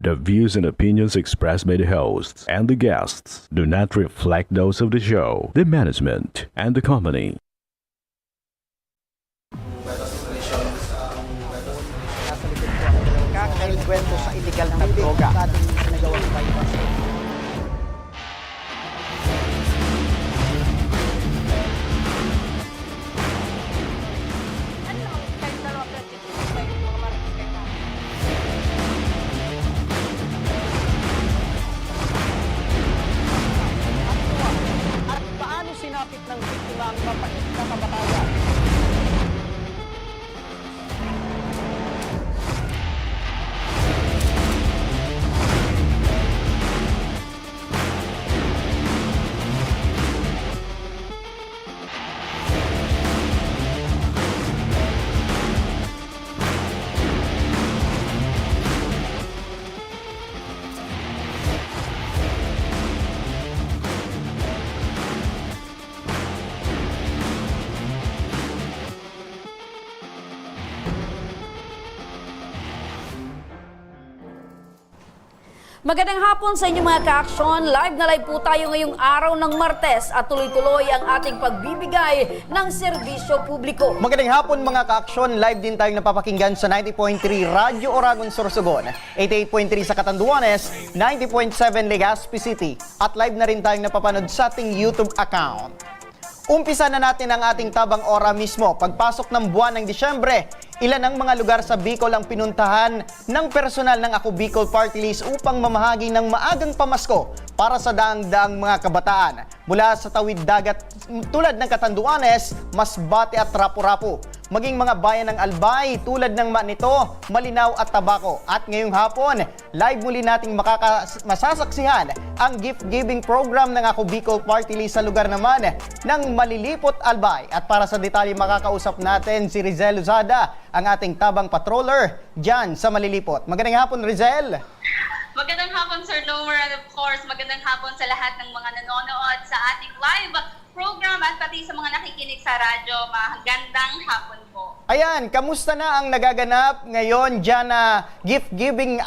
The views and opinions expressed by the hosts and the guests do not reflect those of the show, the management, and the company. Kwento sa illegal na droga ating ginagawang bypass. At paano sinapit ng biktima ang mapait na kabahayan? Magandang hapon sa inyo mga ka-aksyon. Live na live po tayo ngayong araw ng Martes at tuloy-tuloy ang ating pagbibigay ng serbisyo publiko. Magandang hapon mga ka-aksyon. Live din tayong napapakinggan sa 90.3 Radyo Oragon Sorsogon, 88.3 sa Catanduanes, 90.7 Legazpi City at live na rin tayong napapanood sa ating YouTube account. Umpisa na natin ang ating tabang ora mismo. Pagpasok ng buwan ng Disyembre, ilan ang mga lugar sa Bicol ang pinuntahan ng personal ng Ako Bicol Party List upang mamahagi ng maagang pamasko para sa daang-daang mga kabataan. Mula sa tawid dagat tulad ng Catanduanes, Masbate at Rapu-Rapu, maging mga bayan ng Albay tulad ng Manito, Malinaw at Tabaco. At ngayong hapon, live muli nating masasaksihan ang gift-giving program ng Ako Bicol Party List sa lugar naman ng Malilipot, Albay. At para sa detalye makakausap natin si Rizel Luzada, ang ating tabang patroller dyan sa Malilipot. Magandang hapon, Rizel! Magandang hapon, Sir Nomer, and of course, magandang hapon sa lahat ng mga nanonood sa ating live program at pati sa mga nakikinig sa radyo. Magandang hapon po. Ayan, kamusta na ang nagaganap ngayon dyan na gift-giving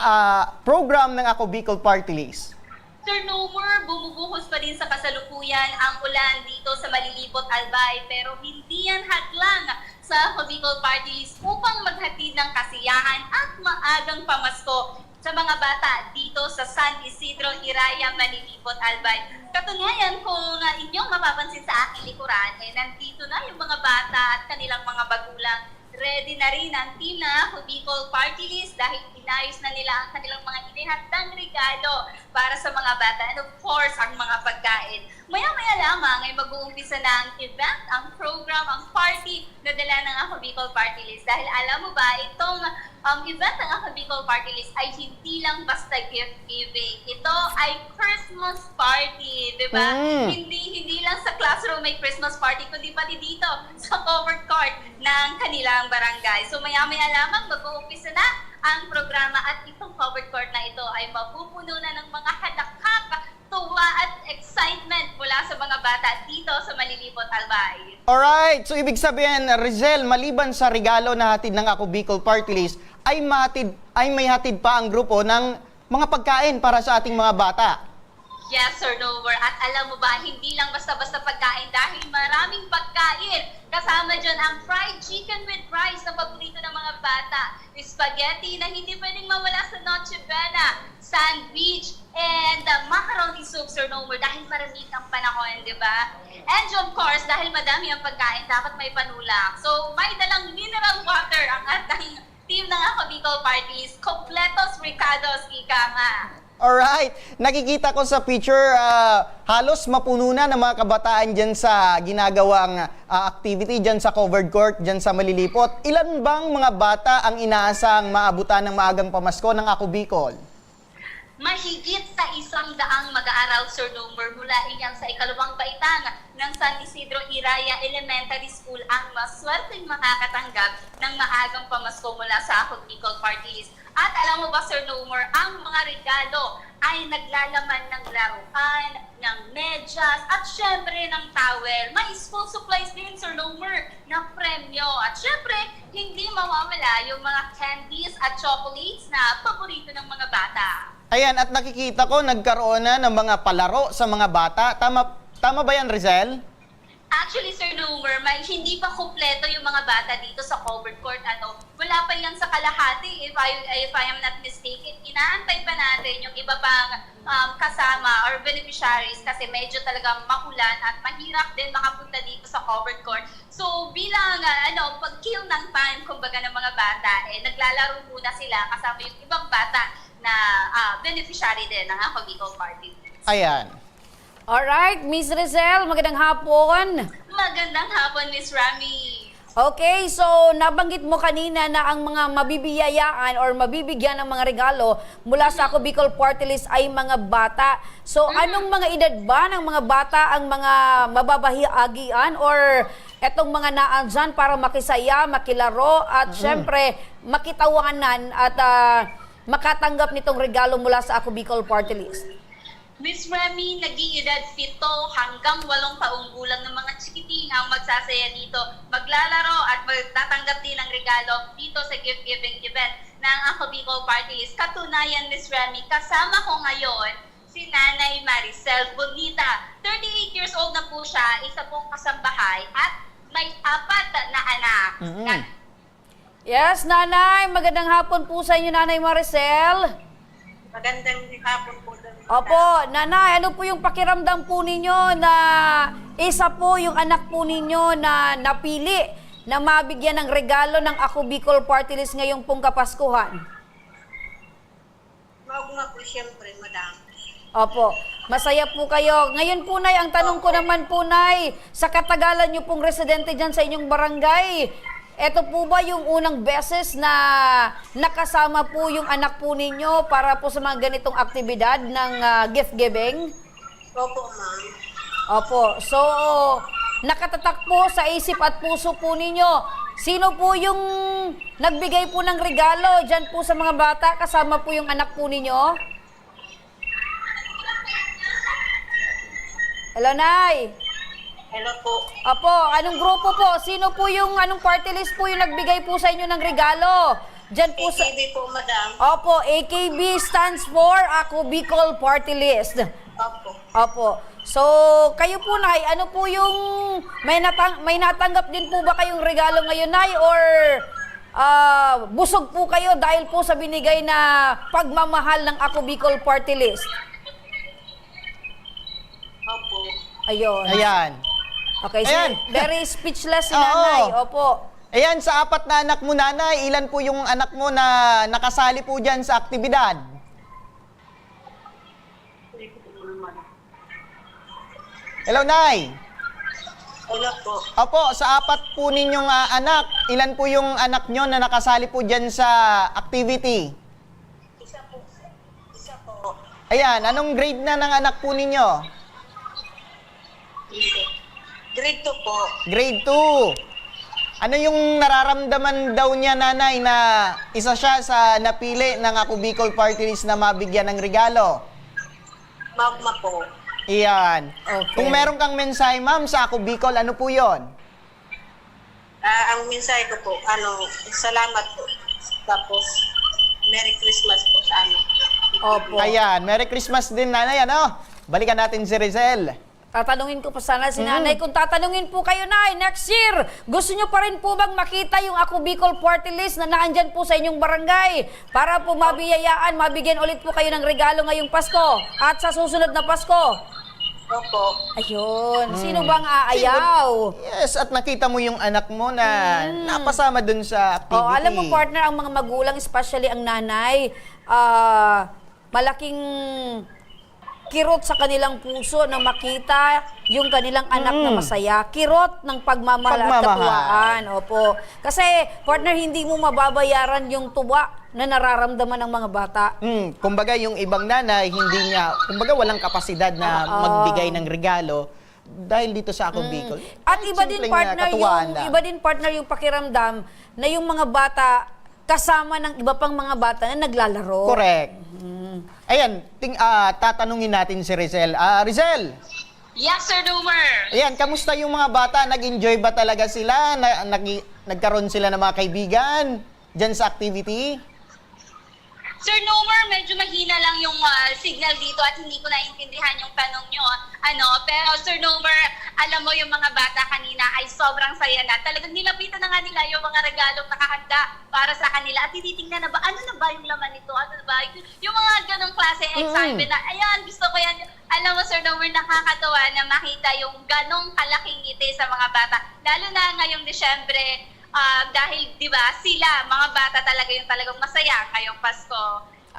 program ng Ako Bicol Party List? Sir Nomer, bumubuhos pa din sa kasalukuyan ang ulan dito sa Malilipot, Albay, pero hindi yan hadlang sa Ako Bicol Party List upang maghatid ng kasiyahan at maagang pamasko sa mga bata dito sa San Isidro, Iraya, Malilipot, Albay. Katunayan, kung inyong mapapansin sa aking likuran, nandito na yung mga bata at kanilang mga bagulang. Ready na rin ang team na Ako Bicol Party List dahil inayos na nila ang kanilang mga inihandang regalo para sa mga bata and of course ang mga pagkain. Maya-maya lamang ay mag-uumpisa na ang event, ang program, ang party na dala ng Ako Bicol Party List. Dahil alam mo ba, itong event ng Ako Bicol Party List ay hindi lang basta gift giving. Ito ay Christmas party, di ba? Hindi lang sa classroom may Christmas party, kundi pati dito sa covered court ng kanilang barangay. So maya-maya lamang mag-uumpisa na ang programa at itong covered court na ito ay mapupuno na ng mga halakak, tuwa at excitement mula sa mga bata dito sa Malilipot, Albay. Alright, so ibig sabihin, Rizel, maliban sa regalo na hatid ng Ako Bicol Party List, ay may hatid pa ang grupo ng mga pagkain para sa ating mga bata. Yes, Sir Nover. At alam mo ba, hindi lang basta-basta pagkain dahil maraming pagkain. Kasama dyan ang fried chicken with rice na paborito ng mga bata, spaghetti na hindi pwedeng mawala sa Noche Buena, sandwich, and macaroni soup, Sir Nover, dahil maraming ang panahon, di ba? And of course, dahil madami ang pagkain, dapat may panulak. So, may dalang mineral water ang ating team ng Ako Bicol Parties, kompletos ricados, ika nga. Alright, nakikita ko sa picture, halos mapuno na ng mga kabataan dyan sa ginagawang activity dyan sa covered court, dyan sa Malilipot. Ilan bang mga bata ang inaasang maabutan ng maagang pamasko ng Ako Bicol? Mahigit sa 100 mag-aaral, Sir Nomer, mula iyan sa ikalawang baitang ng San Isidro Iraya Elementary School ang maswerteng makakatanggap ng maagang pamasko mula sa Ako Bicol Party List. At alam mo ba, Sir Nomer, ang mga regalo ay naglalaman ng laruan, ng medyas, at syempre ng towel. May school supplies din, Sir Nomer, na premyo. At syempre, hindi mawawala yung mga candies at chocolates na paborito ng mga bata. Ayan, at nakikita ko nagkaroon na ng mga palaro sa mga bata. Tama ba yan, Rizel? Actually, Sir Nomer, hindi pa kumpleto yung mga bata dito sa covered court. Wala pa yan sa kalahati, if I am not mistaken. Inaantay pa natin yung iba pang kasama or beneficiaries kasi medyo talagang makulan at mahirap din makapunta dito sa covered court. So, bilang pag-kill ng time, kumbaga ng mga bata, naglalaro muna sila kasama yung ibang bata na beneficiary din ng Ako Bicol Party. Ayan. Alright, Miss Rizel, magandang hapon. Magandang hapon, Miss Rami. Okay, so nabanggit mo kanina na ang mga mabibiyayaan or mabibigyan ng mga regalo mula sa Ako Bicol Party List ay mga bata. So anong mga edad ba ng mga bata ang mga mababahiagian or etong mga naandyan para makisaya, makilaro at syempre makitawanan at makatanggap nitong regalo mula sa Ako Bicol Party List? Miss Rami, nag-iedad 7 hanggang 8 taong gulang ng mga chikiting ang magsasaya dito. Maglalaro at magtatanggap din ng regalo dito sa gift-giving event ng Ako Bicol Party List. Katunayan, Miss Rami, kasama ko ngayon si Nanay Maricel Bonita. 38 years old na po siya, isa pong kasambahay at may 4 na anak. Yes, Nanay, magandang hapon po sa inyo, Nanay Maricel. Magandang hapon po. Opo, Nanay, ano po yung pakiramdam po ninyo na isa po yung anak po ninyo na napili na mabigyan ng regalo ng Ako Bicol Party List ngayong pong Kapaskuhan? Maugma po siyempre, madam. Opo, masaya po kayo. Ngayon po, Nay, ang tanong ko naman po, Nay, sa katagalan nyo pong residente dyan sa inyong barangay, eto po ba yung unang beses na nakasama po yung anak po ninyo para po sa mga ganitong aktibidad ng gift giving? Opo, ma'am. Opo. So, nakatatak po sa isip at puso po ninyo. Sino po yung nagbigay po ng regalo dyan po sa mga bata kasama po yung anak po ninyo? Hello, Nay. Hello po. Opo, anong grupo po? Sino po yung, anong party list po yung nagbigay po sa inyo ng regalo? Diyan po sa... AKB po, madam. Opo, AKB stands for Ako Bicol Party List. Opo. Opo. So, kayo po, Nay, ano po yung... May natanggap din po ba kayong regalo ngayon, Nay? Or busog po kayo dahil po sa binigay na pagmamahal ng Ako Bicol Party List? Opo. Ayun. Ayan. Okay, so Ayan. very speechless si Oo. Nanay. Opo. Ayan, sa 4 na anak mo, Nanay, ilan po yung anak mo na nakasali po dyan sa aktibidad? Hello, Nay. Hello po. Opo, sa 4 po ninyong anak, ilan po yung anak nyo na nakasali po dyan sa activity? Isa po. Isa po. Ayan, anong grade na ng anak po ninyo? Grade 2 po. Grade 2. Ano yung nararamdaman daw niya, Nanay, na isa siya sa napili ng Ako Bicol Party List na mabigyan ng regalo? Magma po. Iyan. Okay. Kung meron kang mensahe, ma'am, sa Ako Bicol, ano po yon? Ang mensahe ko po, salamat po. Tapos, Merry Christmas po sa amin. Opo. Ayan, Merry Christmas din, Nanay, ano? Balikan natin si Rizel. Tatanungin ko pa sana si Nanay, kung tatanungin po kayo, Nay, next year, gusto nyo pa rin po bang makita yung Ako Bicol Party List na naandyan po sa inyong barangay para po mabiyayaan, mabigyan ulit po kayo ng regalo ngayong Pasko at sa susunod na Pasko? Opo. Ayun, sino bang aayaw? Yes, at nakita mo yung anak mo na napasama dun sa activity. Oh, alam mo, partner, ang mga magulang, especially ang nanay, malaking kirot sa kanilang puso na makita yung kanilang anak na masaya. Kirot ng pagmamahal at katuwaan. Opo. Kasi, partner, hindi mo mababayaran yung tuwa na nararamdaman ng mga bata. Kumbaga, yung ibang nanay, hindi niya, kumbaga walang kapasidad na magbigay ng regalo. dahil dito sa Ako Bicol. At Kahit iba din simpleng partner katuwaan yung lang. iba din partner yung pakiramdam na yung mga bata kasama ng iba pang mga bata na naglalaro. Correct. Ayan, tatanungin natin si Rizel. Rizel, Yes, Sir Nomer. ayan, kamusta yung mga bata? Nag-enjoy ba talaga sila? Nagkaroon sila ng mga kaibigan dyan sa activity? Sir Nomer, medyo mahina lang yung signal dito at hindi ko naintindihan yung tanong nyo. Pero Sir Nomer, alam mo yung mga bata kanina ay sobrang saya na. Talagang nilapitan na nga nila yung mga regalong nakahanda para sa kanila at tinitingnan na ba, ano na ba yung laman nito? Ano na ba? Yung mga ganong klase excitement na, ayan, gusto ko yan. Alam mo Sir Nomer, nakakatawa na makita yung ganong kalaking ngiti sa mga bata. Lalo na ngayong Disyembre, dahil, di ba, sila, mga bata talaga yung talagang masaya ngayong Pasko.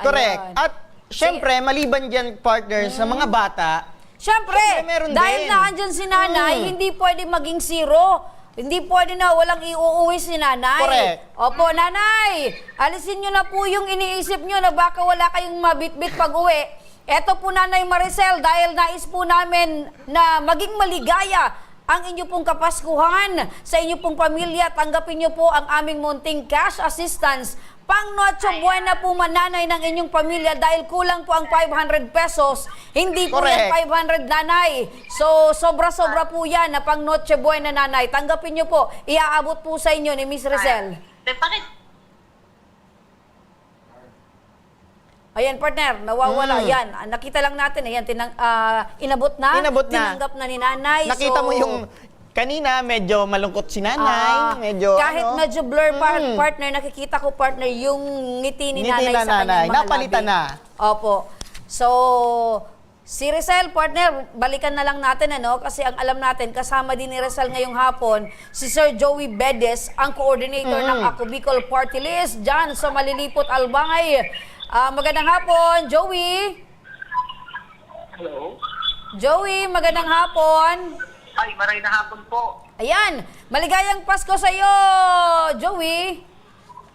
Correct. Ayun. At syempre, maliban dyan, partner, sa mga bata, Siyempre, Siyempre, meron dahil din. na andyan si nanay, hindi pwede maging zero. Hindi pwede na walang iuuwi si nanay. Correct. Opo, nanay, alisin nyo na po yung iniisip nyo na baka wala kayong mabitbit pag uwi. Eto po Nanay Maricel, dahil nais po namin na maging maligaya ang inyo pong kapaskuhan sa inyo pong pamilya. Tanggapin nyo po ang aming munting cash assistance. Pang Noche Buena po mananay ng inyong pamilya dahil kulang po ang 500 pesos. Hindi po yan Correct. 500 nanay. So, sobra-sobra po yan na pang Noche Buena nanay. Tanggapin nyo po. Iaabot po sa inyo ni Miss Rizel. Ayan, partner, nawawala. Yan, nakita lang natin. Ayan, inabot na. Inabot na. Tinanggap na ni nanay. nakita So, mo yung kanina, medyo malungkot si nanay. Medyo, kahit medyo blur pa, partner, nakikita ko, partner, yung ngiti ni Ngiti nanay na sa kanyang nanay. mga Napalitan labi. na. Opo. So, si Rizel, partner, balikan na lang natin, kasi ang alam natin, kasama din ni Rizel ngayong hapon, si Sir Joey Bedes, ang coordinator ng Ako Bicol Party List, dyan sa Malilipot, Albay. Magandang hapon, Joey. Hello? Joey, magandang hapon. Ay, maray na hapon po. Ayan, maligayang Pasko sa iyo, Joey.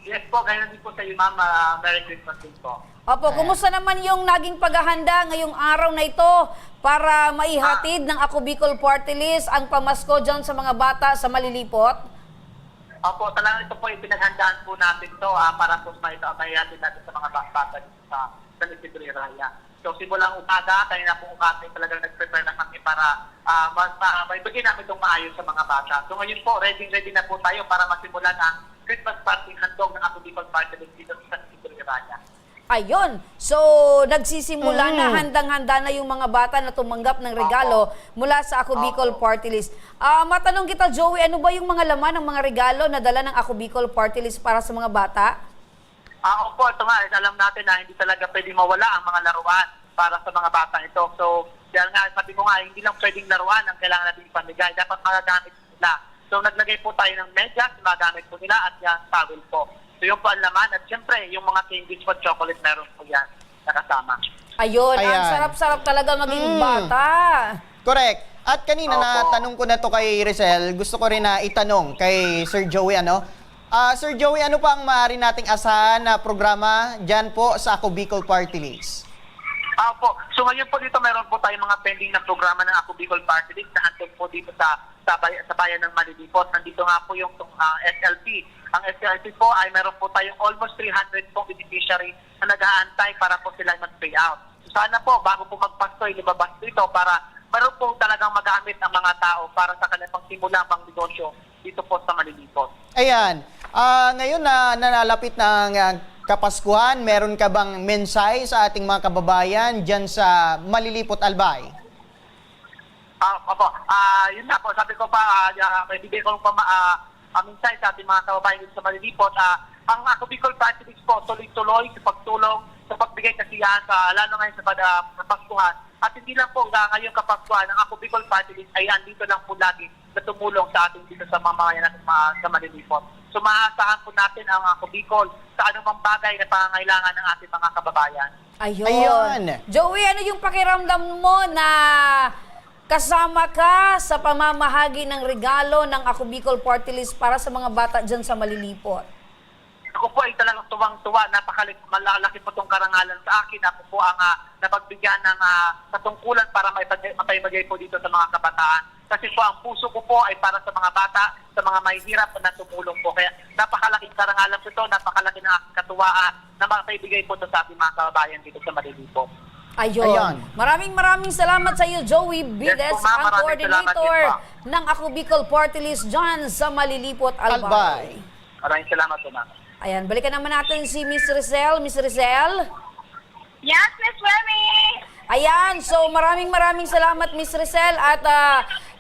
Yes po, ganyan din po sa iyo, ma'am. Merry Christmas din po. Opo, kumusta naman yung naging paghahanda ngayong araw na ito para maihatid ng Ako Bicol Party List ang pamasko dyan sa mga bata sa Malilipot? Opo, talagang ito po yung pinaghandaan po natin to para po maihatid natin sa mga bata dito sa Isidro Raya. So, simulang umaga, kanina po umaga talagang nag-prepare na kami para maibigay namin itong maayos sa mga bata. So, ngayon po, ready na po tayo para masimulan ang Christmas party handog ng Ako Bicol Party List dito sa Isidro Raya. Ayun. So, nagsisimula na, handang-handa na yung mga bata na tumanggap ng regalo mula sa Ako Bicol Party List. Matanong kita, Joey, ano ba yung mga laman ng mga regalo na dala ng Ako Bicol Party List para sa mga bata? Opo, ito nga, alam natin na hindi talaga pwedeng mawala ang mga laruan para sa mga bata ito. So, dahil nga, sabi ko nga, hindi lang pwedeng laruan ang kailangan natin ipamigay. Dapat magagamit nila. So, naglagay po tayo ng medyas, magamit po nila, at yan, towel po. So, yung po ang laman. At syempre, yung mga candies po, chocolate, meron po yan nakasama. Ayun, ang Ayan. sarap-sarap talaga maging bata. Correct. At kanina Opo. natanong ko na to kay Rizel, gusto ko rin na itanong kay Sir Joey, Sir Joey, ano pa ang maaari nating asahan na programa dyan po sa Ako Bicol Party List? Opo. So, ngayon po dito, meron po tayong mga pending na programa ng Ako Bicol Party List na handog po dito sa bayan ng Malilipot. Nandito nga po yung SLP. Ang SLP po ay meron po tayong almost 300 pong beneficiary na nag-aantay para po sila mag-payout. So, sana po, bago po magpasto, ilibabas ito para meron po talagang magamit ang mga tao para sa kanilang simula pang negosyo dito po sa Malilipot. Ayan. Ngayon na nalalapit ng Kapaskuhan, meron ka bang mensahe sa ating mga kababayan dyan sa Malilipot, Albay? Opo. Yun na po, sabi ko pa, may bigay ko pa mensahe sa ating mga kababayan dito sa Malilipot. Ang Ako Bicol Party List po, tuloy-tuloy sa pagtulong, sa pagbigay kasiyahan, lalo ngayon sa Kapaskuhan. At hindi lang po ngayong Kapaskuhan, ang Ako Bicol Party List ay andito lang po lagi na tumulong sa ating dito sa mamamayan natin sa Malilipot. So maasahan po natin ang Ako Bicol sa anumang bagay na pangangailangan ng ating mga kababayan. Ayun. Joey, ano yung pakiramdam mo na kasama ka sa pamamahagi ng regalo ng Ako Bicol Party List para sa mga bata dyan sa Malilipot? ako po ay talagang tuwang-tuwa. Malaki po itong karangalan sa akin. Ako po ang napagbigyan ng katungkulan para mapaibagay po dito sa mga kabataan. Kasi po ang puso ko po ay para sa mga bata, sa mga mahihirap na tumulong po. Kaya napakalaking karangalan po ito, napakalaking katuwaan na mapaibigay po ito sa ating mga kababayan dito sa Malilipo. Ayun. Maraming salamat sa iyo, Joey Bides, Yes po, ma'am. ang Maraming salamat coordinator din po. ng Ako Bicol Party List dyan sa Malilipot, Albay. Albay. Maraming salamat po, ma'am. Ayan, balikan naman natin si Miss Rizel. Miss Rizel? Yes, Miss Remy! Ayan, so maraming salamat, Miss Rizel. At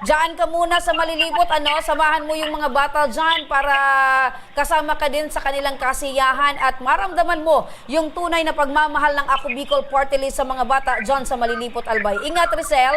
dyan ka muna sa Malilipot, samahan mo yung mga bata dyan para kasama ka din sa kanilang kasiyahan at maramdaman mo yung tunay na pagmamahal ng Ako Bicol Party List sa mga bata dyan sa Malilipot, Albay. Ingat, Rizel.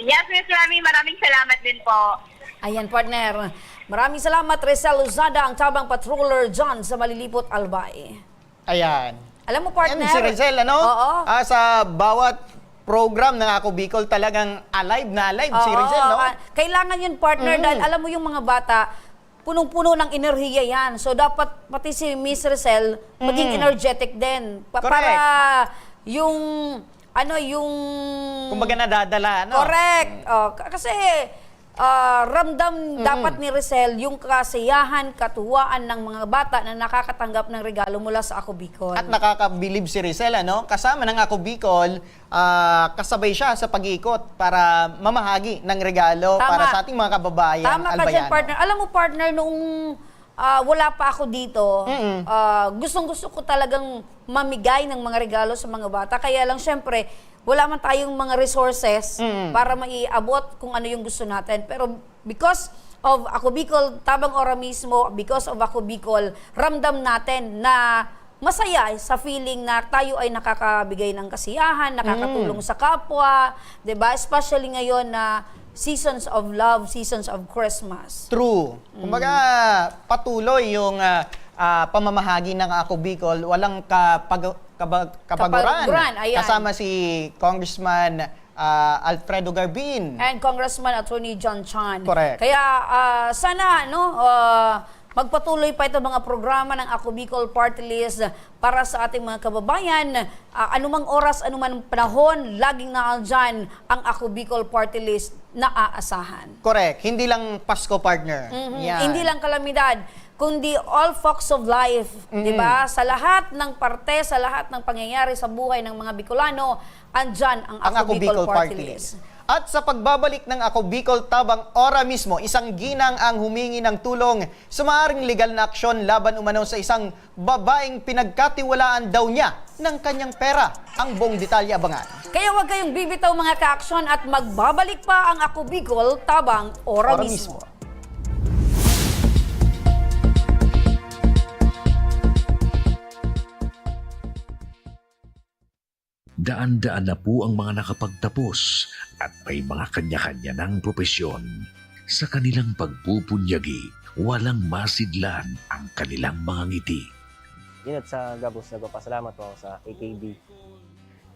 Yes, Miss Remy, maraming salamat din po. Ayan, partner. Maraming salamat, Rizel Luzada, ang tabang patroller dyan sa Malilipot, Albay. Ayan. Alam mo, Ayan partner? si Rizel, Oo. sa bawat program ng Ako Bicol talagang alive na alive si Oo, Rizel, no? Kailangan yun, partner, dahil alam mo yung mga bata, punong-puno ng enerhiya yan. So, dapat pati si Miss Rizel maging energetic din. Correct. Para yung, Kumbaga nadadala, no? Correct. Kasi, ramdam dapat ni Rizel yung kasiyahan, katuwaan ng mga bata na nakakatanggap ng regalo mula sa Ako Bicol. At nakakabilib si Rizel, kasama ng Ako Bicol, kasabay siya sa pag-iikot para mamahagi ng regalo Tama. para sa ating mga kababayan Tama ka dyan, albayano. partner. Alam mo, partner, noong wala pa ako dito, gustong-gusto ko talagang mamigay ng mga regalo sa mga bata. Kaya lang, syempre, wala man tayong mga resources para maiabot kung ano yung gusto natin. Pero because of Ako Bicol, tabang ora mismo, because of Ako Bicol, ramdam natin na masaya sa feeling na tayo ay nakakabigay ng kasiyahan, nakakatulong sa kapwa, 'di ba? Especially ngayon na seasons of love, seasons of Christmas. True. Kumbaga, patuloy yung pamamahagi ng Ako Bicol, walang kapaguran. Ayan. Kasama si Congressman Alfredo Garbin. And Congressman Attorney John Chan. Correct. Kaya sana magpatuloy pa ito mga programa ng Ako Bicol Party List para sa ating mga kababayan. Anumang oras, anumang panahon, laging naandyan ang Ako Bicol Party List na aasahan. Correct. Hindi lang Pasko, partner. Yan. Hindi lang kalamidad, kundi all walks of life, 'di ba? Sa lahat ng parte, sa lahat ng pangyayari sa buhay ng mga Bicolano, andyan ang Ako Bicol Party List. At sa pagbabalik ng Ako Bicol tabang ora mismo, isang ginang ang humingi ng tulong sa maaaring legal na aksyon laban umano sa isang babaeng pinagkatiwalaan daw niya ng kanyang pera. Ang buong detalye abangan. Kaya huwag kayong bibitaw mga ka-aksyon at magbabalik pa ang Ako Bicol tabang ora mismo. Daan-daan na po ang mga nakapagtapos at may mga kanya-kanya ng propesyon. Sa kanilang pagpupunyagi, walang masidlan ang kanilang mga ngiti. Yun at sa Gabos, nagpapasalamat po ako sa AKB.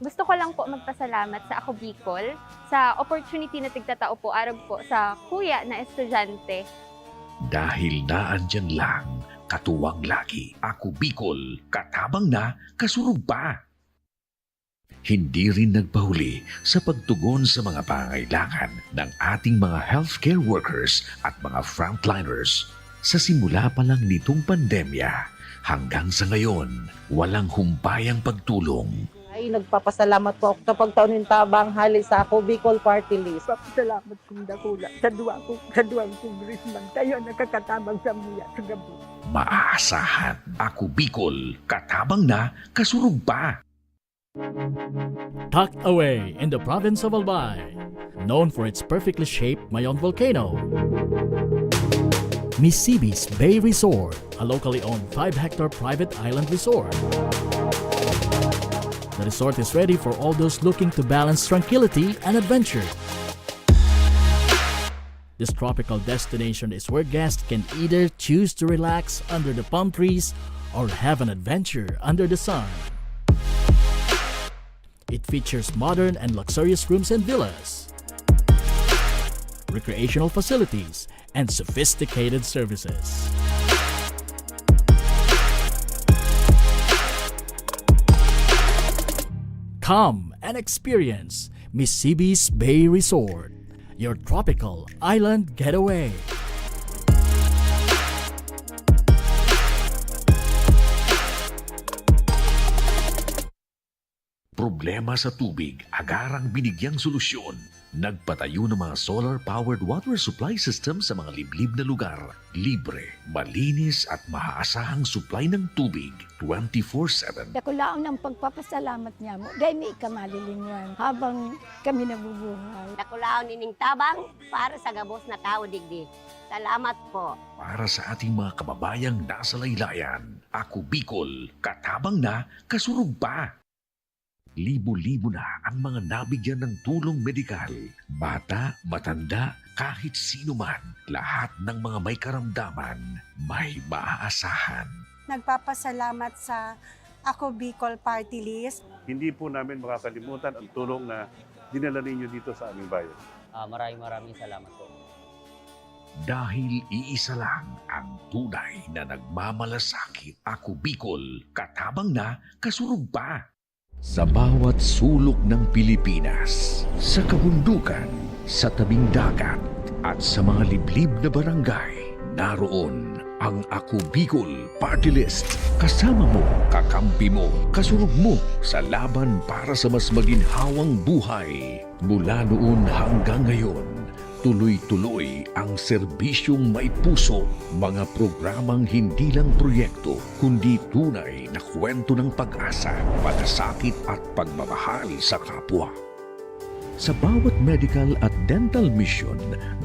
Gusto ko lang po magpasalamat sa Ako Bicol sa opportunity na tigtatao po araw po sa kuya na estudyante. Dahil naandyan lang, katuwang lagi, Ako Bicol, katabang na, kasurug pa. Hindi rin nagpahuli sa pagtugon sa mga pangangailangan ng ating mga healthcare workers at mga frontliners. Sa simula pa lang nitong pandemya, hanggang sa ngayon, walang humpayang pagtulong. Ay, nagpapasalamat po ako sa pagtaon ng tabang hali sa Ako Bicol Party List. Salamat kong dakula sa duwang congressman. Kayo nakakatabang sa miya sa gabi. Maaasahan, Ako Bicol, katabang na, kasurug pa. Tucked away in the province of Albay, known for its perfectly shaped Mayon volcano, Misibis Bay Resort, a locally owned 5-hectare private island resort. The resort is ready for all those looking to balance tranquility and adventure. This tropical destination is where guests can either choose to relax under the palm trees or have an adventure under the sun. It features modern and luxurious rooms and villas, recreational facilities, and sophisticated services. Come and experience Mississippi's Bay Resort, your tropical island getaway. Problema sa tubig, agarang binigyang solusyon. Nagpatayo ng mga solar-powered water supply system sa mga liblib na lugar. Libre, malinis at maaasahang supply ng tubig 24/7. Dakulaon ng pagpapasalamat niya mo. Dahil may ikamalilinwan habang kami nabubuhay. Dakulaon nining tabang para sa gabos na tao digdi. Salamat po. Para sa ating mga kababayang nasa laylayan, Ako Bicol, katabang na, kasurug pa. Libo-libo na ang mga nabigyan ng tulong medikal. Bata, matanda, kahit sino man, lahat ng mga may karamdaman, may maaasahan. Nagpapasalamat sa Ako Bicol Party List. Hindi po namin makakalimutan ang tulong na dinala ninyo dito sa aming bayan. Maraming salamat po. Dahil iisa lang ang tunay na nagmamalasakit. Ako Bicol, katabang na, kasurug pa. Sa bawat sulok ng Pilipinas, sa kabundukan, sa tabing dagat, at sa mga liblib na barangay, naroon ang Ako Bicol Party List. Kasama mo, kakampi mo, kasurog mo sa laban para sa mas maginhawang buhay. Mula noon hanggang ngayon, tuloy-tuloy ang serbisyong may puso, mga programang hindi lang proyekto, kundi tunay na kwento ng pag-asa, palasakit at pagmamahal sa kapwa. Sa bawat medical at dental mission,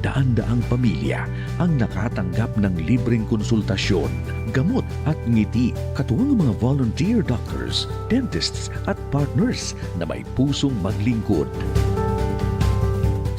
daan-daang pamilya ang nakatanggap ng libreng konsultasyon, gamot at ngiti, katuwang mga volunteer doctors, dentists at partners na may pusong maglingkod.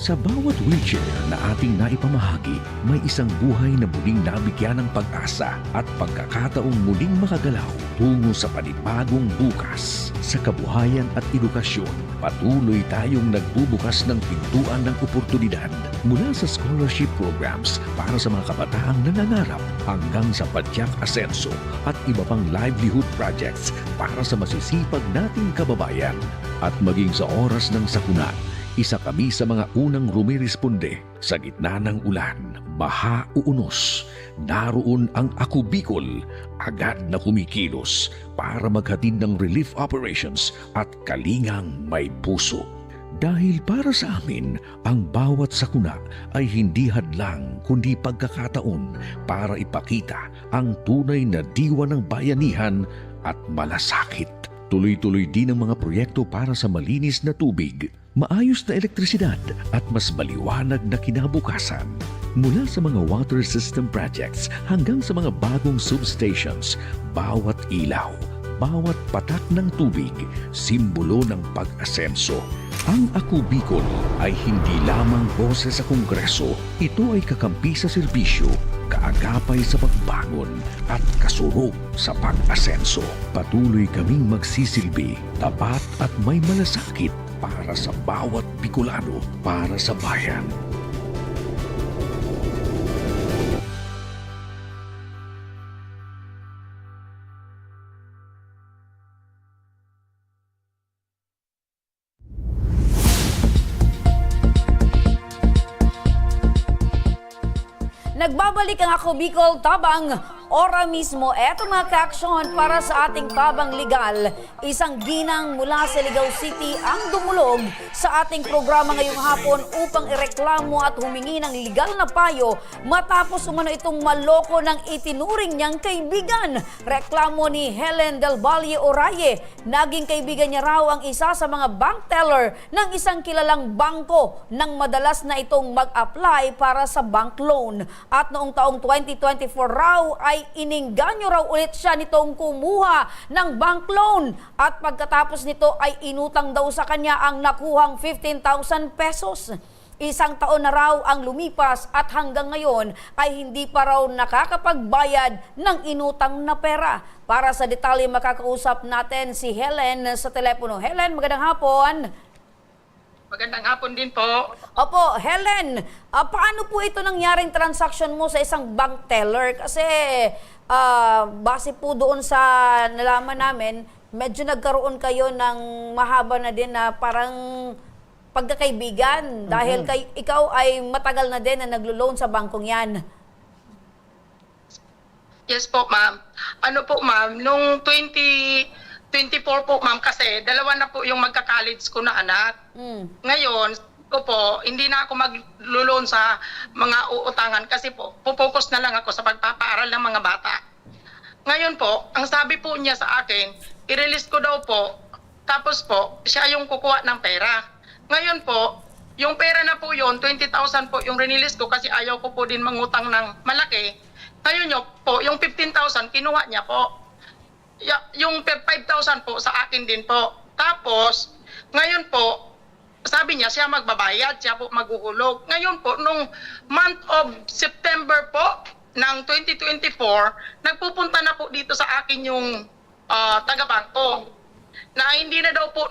Sa bawat wheelchair na ating naipamahagi, may isang buhay na muling nabigyan ng pag-asa at pagkakataong muling makagalaw tungo sa panibagong bukas. Sa kabuhayan at edukasyon, patuloy tayong nagbubukas ng pintuan ng oportunidad mula sa scholarship programs para sa mga kabataang nangangarap hanggang sa padyak asenso at iba pang livelihood projects para sa masisipag nating kababayan. At maging sa oras ng sakuna, isa kami sa mga unang rumiresponde sa gitna ng ulan, baha o unos. Naroon ang Ako Bicol, agad na kumikilos para maghatid ng relief operations at kalingang may puso. Dahil para sa amin, ang bawat sakuna ay hindi hadlang kundi pagkakataon para ipakita ang tunay na diwa ng bayanihan at malasakit. Tuloy-tuloy din ang mga proyekto para sa malinis na tubig, maayos na elektrisidad at mas maliwanag na kinabukasan. Mula sa mga water system projects hanggang sa mga bagong substations, bawat ilaw, bawat patak ng tubig, simbolo ng pag-asenso. Ang Ako Bicol ay hindi lamang boses sa Kongreso, ito ay kakampi sa serbisyo, kaagapay sa pagbangon at kasurog sa pag-asenso. Patuloy kaming magsisilbi, tapat at may malasakit para sa bawat Bicolano, para sa bayan. Nagbabalik ang Ako Bicol Tabang, ora mismo. Eto mga ka-aksyon para sa ating tabang legal. Isang ginang mula sa Ligaw City ang dumulog sa ating programa ngayong hapon upang ireklamo at humingi ng legal na payo matapos umano itong maloko ng itinuring niyang kaibigan. Reklamo ni Helen Del Valle Oraye. Naging kaibigan niya raw ang isa sa mga bank teller ng isang kilalang bangko nang madalas na itong mag-apply para sa bank loan. At noong taong 2024 raw ay iningganyo raw ulit siya nitong kumuha ng bank loan. At pagkatapos nito ay inutang daw sa kanya ang nakuhang 15,000 pesos. Isang taon na raw ang lumipas at hanggang ngayon ay hindi pa raw nakakapagbayad ng inutang na pera. Para sa detalye makakausap natin si Helen sa telepono. Helen, magandang hapon. Magandang hapon din po. Opo, Helen, paano po ito nangyaring transaction mo sa isang bank teller? Kasi base po doon sa nalaman namin, medyo nagkaroon kayo ng mahaba na din na parang pagkakaibigan dahil ikaw ay matagal na din na naglo-loan sa bangkong yan. Yes po, ma'am. Ano po, ma'am, nung 2024 po, ma'am, kasi dalawa na po yung magka-college ko na anak. Ngayon, ko po, hindi na ako maglo-loan sa mga uutangan kasi po, pupokus na lang ako sa pagpapaaral ng mga bata. Ngayon po, ang sabi po niya sa akin, i-release ko daw po, tapos po, siya yung kukuha ng pera. Ngayon po, yung pera na po yun, 20,000 po yung release ko kasi ayaw ko po din mangutang ng malaki. Ngayon nyo po, yung 15,000, kinuha niya po. Yung 5,000 po, sa akin din po. Tapos, ngayon po, sabi niya, siya magbabayad, siya po maghuhulog. Ngayon po, nung month of September po, ng 2024, nagpupunta na po dito sa akin yung taga-bangko na hindi daw po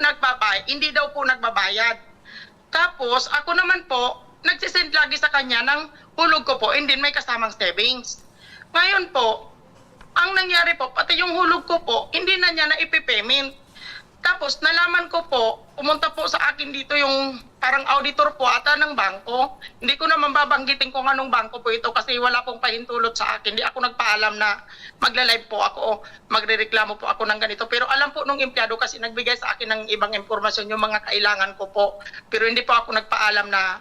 nagbabayad. Tapos, ako naman po, nagsisend lagi sa kanya ng hulog ko po, and then may kasamang savings. Ngayon po, ang nangyari po, pati yung hulog ko po, hindi na niya na ipipayment. Tapos, nalaman ko po, pumunta po sa akin dito yung parang auditor po ata ng bangko. Hindi ko naman babanggitin kung anong bangko po ito kasi wala pong pahintulot sa akin. Hindi ako nagpaalam na magla-live po ako o magrereklamo po ako ng ganito. Pero alam po nung empleyado kasi nagbigay sa akin ng ibang impormasyon yung mga kailangan ko po. Pero hindi po ako nagpaalam na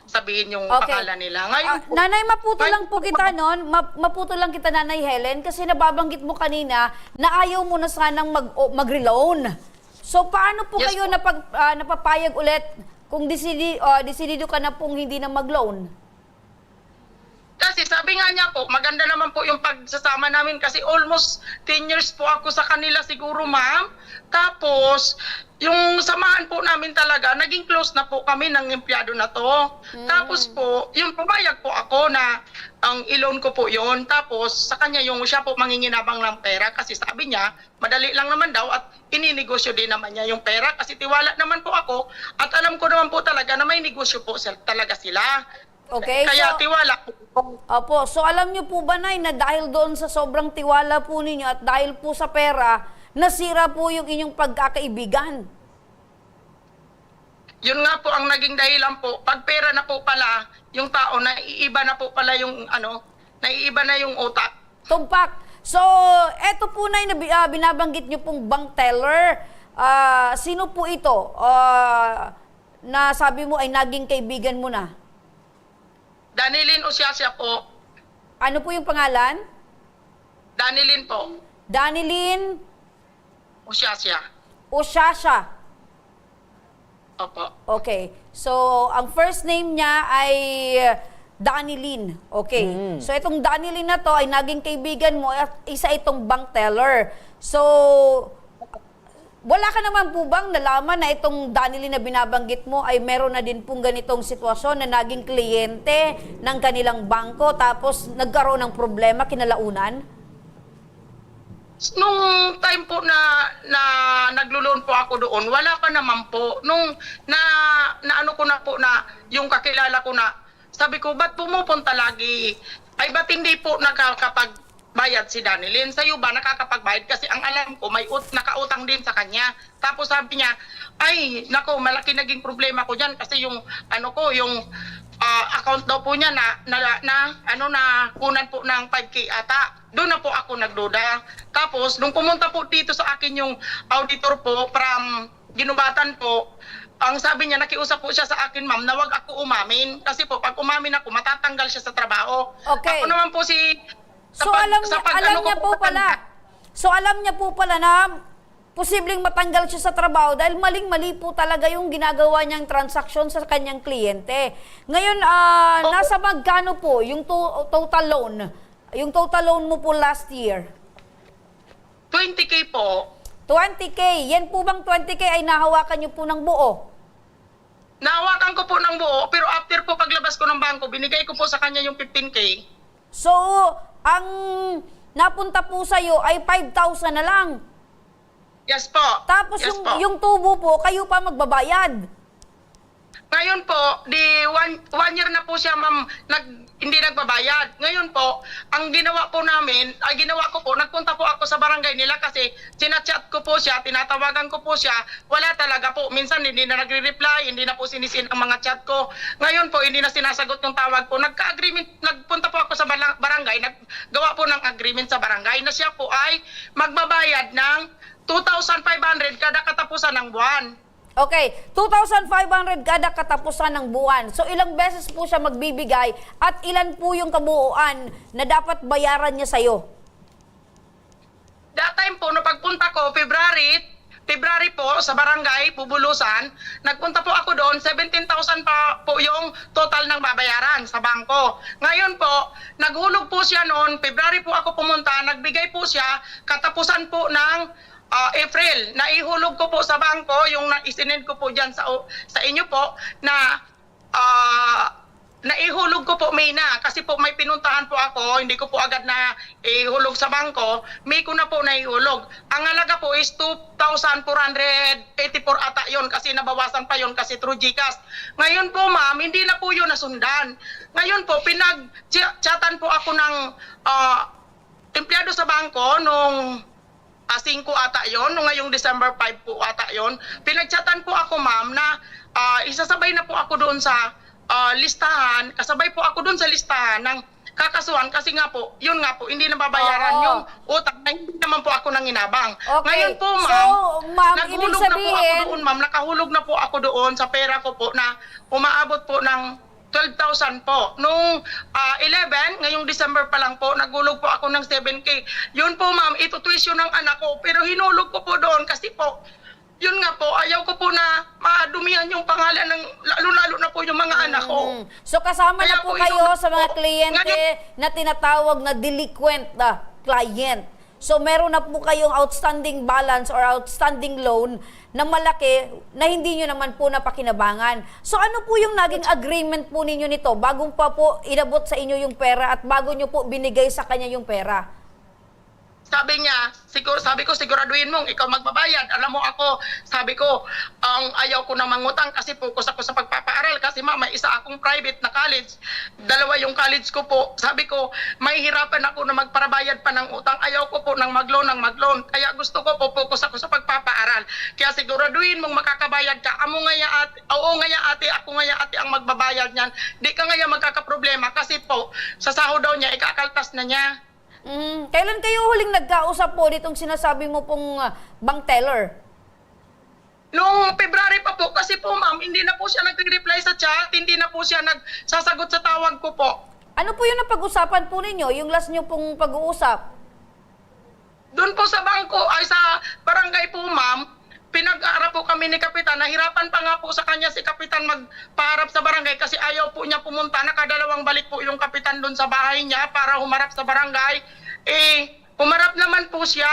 sabihin yung pangalan nila. Ngayon po, Nanay, maputo lang po kita noon. Maputo lang kita, Nanay Helen, kasi nababanggit mo kanina na ayaw mo na sanang mag-reloan. So, paano po kayo napapayag ulit kung desidido ka na pong hindi na mag-loan? kasi sabi nga niya po, maganda naman po yung pagsasama namin kasi almost 10 years po ako sa kanila siguro, ma'am. Tapos, yung samahan po namin talaga, naging close na po kami ng empleyado na to. Tapos po, yung pumayag po ako na ang i-loan ko po yon. Tapos, sa kanya yung siya po manginginabang ng pera kasi sabi niya, madali lang naman daw at ininegosyo din naman niya yung pera kasi tiwala naman po ako at alam ko naman po talaga na may negosyo po talaga sila. Okay, kaya so, tiwala po. Opo, so alam niyo po ba, Nay, na dahil doon sa sobrang tiwala po ninyo at dahil po sa pera, nasira po yung inyong pagkakaibigan? Yun nga po ang naging dahilan po. Pag pera na po pala, yung tao, naiiba na po pala yung naiiba na yung utak. Tumpak. So, eto po, Nay, na binabanggit niyo pong bank teller. Sino po ito na sabi mo ay naging kaibigan mo na? Danilyn Usiasya po. Ano po yung pangalan? Danilyn po. Danilyn Usiasya. Usiasya. Opo. Okay. So, ang first name niya ay Danilyn. Okay. So, itong Danilyn na to ay naging kaibigan mo at isa itong bank teller. So, wala ka naman po bang nalaman na itong Danilyn na binabanggit mo ay meron na din pong ganitong sitwasyon na naging kliyente ng kanilang bangko tapos nagkaroon ng problema kinalaunan? Nung time po na naglo-loan po ako doon, wala pa naman po. Nung na ano ko na po na yung kakilala ko na, sabi ko, ba't pumupunta lagi? Ay, ba't hindi po nakakapagbayad si Danilyn? Sa'yo ba nakakapagbayad? Kasi ang alam ko, may nakautang din sa kanya. Tapos sabi niya, ay, nako, malaki naging problema ko dyan kasi yung, yung account daw po niya na kunan po ng 5K ata. Doon na po ako nagduda. Tapos, nung pumunta po dito sa akin yung auditor po from Ginubatan po, ang sabi niya, nakiusap po siya sa akin, ma'am, na wag ako umamin. Kasi po, pag umamin ako, matatanggal siya sa trabaho. Okay. Ako naman po So, alam niya po pala na posibleng matanggal siya sa trabaho dahil maling-mali po talaga yung ginagawa niyang transaksyon sa kanyang kliyente. Ngayon, nasa magkano po yung total loan? Yung total loan mo po last year? 20K po. 20K. Yan po bang 20K ay nahawakan niyo po ng buo? Nahawakan ko po ng buo, pero after po paglabas ko ng bangko, binigay ko po sa kanya yung 15K. So, ang napunta po sa'yo ay 5,000 na lang. Yes po. Tapos yes yung tubo po, kayo pa magbabayad. Ngayon po, one year na po siya, ma'am, hindi nagbabayad. Ngayon po, ang ginawa ko po, nagpunta po ako sa barangay nila kasi sinachat ko po siya, tinatawagan ko po siya, wala talaga po. Minsan hindi na nagre-reply, hindi na po sinisin ang mga chat ko. Ngayon po, hindi na sinasagot yung tawag ko. Nagpunta po ako sa barangay, naggawa po ng agreement sa barangay na siya po ay magbabayad ng 2,500 kada katapusan ng buwan. Okay, 2,500 kada katapusan ng buwan. So ilang beses po siya magbibigay at ilan po yung kabuuan na dapat bayaran niya sa'yo? That time po, no pagpunta ko, February po, sa barangay, Pubulusan, nagpunta po ako doon, 17,000 pa po yung total ng babayaran sa bangko. Ngayon po, naghulog po siya noon, February po ako pumunta, nagbigay po siya, katapusan po ng April. Naihulog ko po sa bangko, yung isinend ko po dyan sa inyo po, na naihulog ko po May na, kasi po may pinuntahan po ako, hindi ko po agad na ihulog sa bangko, May ko na po naihulog. Ang halaga po is 2,484 ata yon kasi nabawasan pa yon kasi through GCash. Ngayon po ma'am, hindi na po yun nasundan. Ngayon po, pinag-chatan po ako ng empleyado sa bangko nung 5 ata yon, nung ngayong December 5 po ata yon. Pinagchatan po ako ma'am na isasabay na po ako doon sa listahan, kasabay po ako doon sa listahan ng kakasuhan kasi nga po, yun nga po, hindi nababayaran yung utang na hindi naman po ako nanginabang. Okay. Ngayon po ma'am, so, ma'am, naghulog na po ako doon ma'am, nakahulog na po ako doon sa pera ko po na umaabot po ng 12,000 po. Nung 11, ngayong December pa lang po, naghulog po ako ng 7K. Yun po ma'am, ito tuition ng anak ko, pero hinulog ko po doon kasi po, yun nga po, ayaw ko po na madumihan yung pangalan ng lalo-lalo na po yung mga anak ko. So kasama Kaya na po po, kayo ito sa mga po. kliyente na tinatawag na delinquent na client. So meron na po kayong outstanding balance or outstanding loan na malaki na hindi nyo naman po napakinabangan. So ano po yung naging agreement po ninyo nito bago pa po inabot sa inyo yung pera at bago nyo po binigay sa kanya yung pera? Sabi niya, sabi ko siguraduhin mong ikaw magbabayad. Alam mo ako, sabi ko, ayaw ko na mangutang kasi focus ako sa pagpapaaral kasi may isa akong private na college. 2 yung college ko po. Sabi ko, may hirapan ako na magparabayad pa ng utang. Ayaw ko po ng mag-loan. Kaya gusto ko po focus ako sa pagpapaaral. Kaya siguraduhin mong makakabayad ka. Amo nga ya ate, oo nga ya ate, ako nga ya ate ang magbabayad niyan. Di ka nga ya magkakaproblema kasi po, sa sahod daw niya, ikakaltas na niya. Kailan kayo huling nagkausap po nitong sinasabi mo pong bank teller? Noong February pa po, kasi po ma'am, hindi na po siya nagre-reply sa chat, hindi na po siya nagsasagot sa tawag ko po. Ano po yung napag-usapan po ninyo, yung last nyo pong pag-uusap? Doon po sa bangko, ay sa barangay po ma'am, pinag-aarap po kami ni Kapitan, nahirapan pa nga po sa kanya si Kapitan magpaharap sa barangay kasi ayaw po niya pumunta, nakadalawang balik po yung Kapitan doon sa bahay niya para humarap sa barangay. Humarap naman po siya,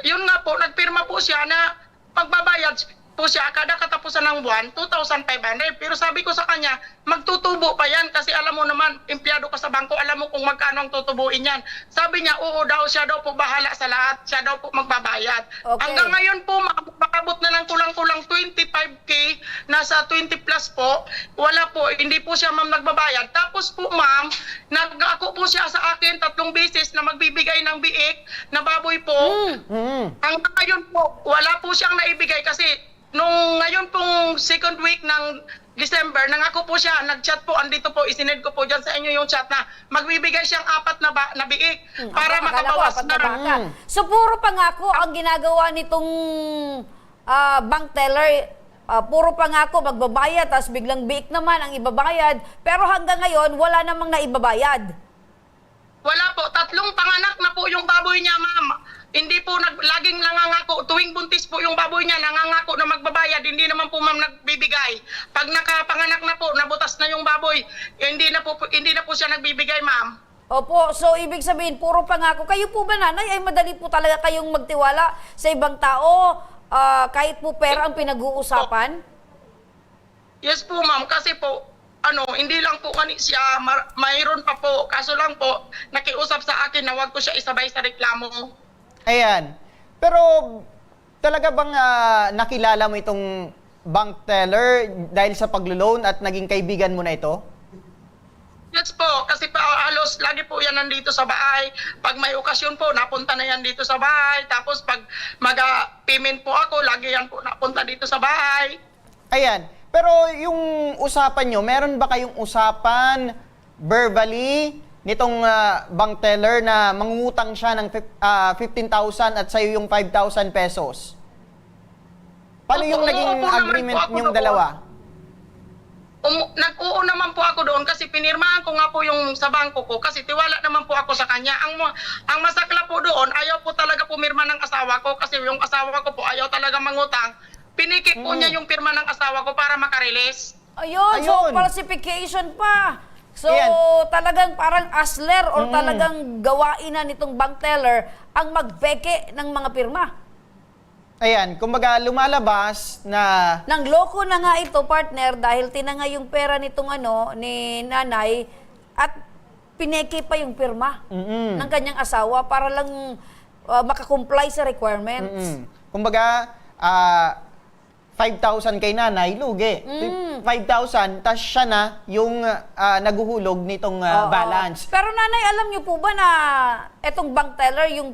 yun nga po, nagpirma po siya na magbabayad po siya kada katapusan ng buwan, 2,500. Pero sabi ko sa kanya, magtutubo pa yan kasi alam mo naman, empleyado ka sa bangko, alam mo kung magkano ang tutubuin yan. Sabi niya, oo daw, siya daw po bahala sa lahat, siya daw po magbabayad. Okay. Hanggang ngayon po, makabot na ng kulang-kulang 25K, nasa 20 plus po, wala po, hindi po siya ma'am nagbabayad. Tapos po ma'am, nag-ako po siya sa akin 3 beses na magbibigay ng biik na baboy po. Hanggang ngayon po, wala po siyang naibigay kasi nung ngayon pong 2nd week ng December, nangako po siya, nag-chat po, andito po, isinend ko po dyan sa inyo yung chat na magbibigay siyang 4 na biik para makabawas na. So puro pangako ang ginagawa nitong bank teller, puro pangako, magbabayad, tapos biglang biik naman ang ibabayad, pero hanggang ngayon, wala namang naibabayad. Wala po, 3 panganak na po yung baboy niya ma'am. Hindi po laging nangangako, tuwing buntis po yung baboy niya, nangangako na magbabayad, hindi naman po ma'am nagbibigay. Pag nakapanganak na po, nabutas na yung baboy, hindi na po siya nagbibigay ma'am. Opo, so ibig sabihin, puro pangako. Kayo po ba nanay, ay madali po talaga kayong magtiwala sa ibang tao, kahit po pera ang pinag-uusapan? Yes po ma'am, kasi po, hindi lang po siya, mayroon pa po, kaso lang po, nakiusap sa akin na wag ko siya isabay sa reklamo. Ayan. Pero talaga bang nakilala mo itong bank teller dahil sa paglo-loan at naging kaibigan mo na ito? Yes po, kasi pa halos lagi po yan nandito sa bahay. Pag may okasyon po, napunta na yan dito sa bahay. Tapos pag mag-payment po ako, lagi yan po napunta dito sa bahay. Ayan. Pero yung usapan nyo, meron ba kayong usapan verbally nitong bank teller na mangungutang siya ng 15,000 at sa'yo yung 5,000 pesos? Paano yung naging agreement nyong dalawa? Nag-oo naman po ako doon kasi pinirmahan ko nga po yung sa bangko ko kasi tiwala naman po ako sa kanya. Ang masakla po doon, ayaw po talaga pumirma ng asawa ko kasi yung asawa ko po ayaw talaga mangutang. Pinikit po niya yung pirma ng asawa ko para makarelease. Ayun, so falsification pa. So talagang parang asler or talagang gawain na nitong bank teller ang magpeke ng mga pirma. Ayan, kumbaga lumalabas na... Nang loko na nga ito, partner, dahil tinanga yung pera nitong ni nanay at pineke pa yung pirma ng kanyang asawa para lang makakomply sa requirements. Kumbaga, 5,000 kay nanay, lugi. 5,000, tas siya na yung naguhulog nitong balance. Pero nanay, alam niyo po ba na etong bank teller yung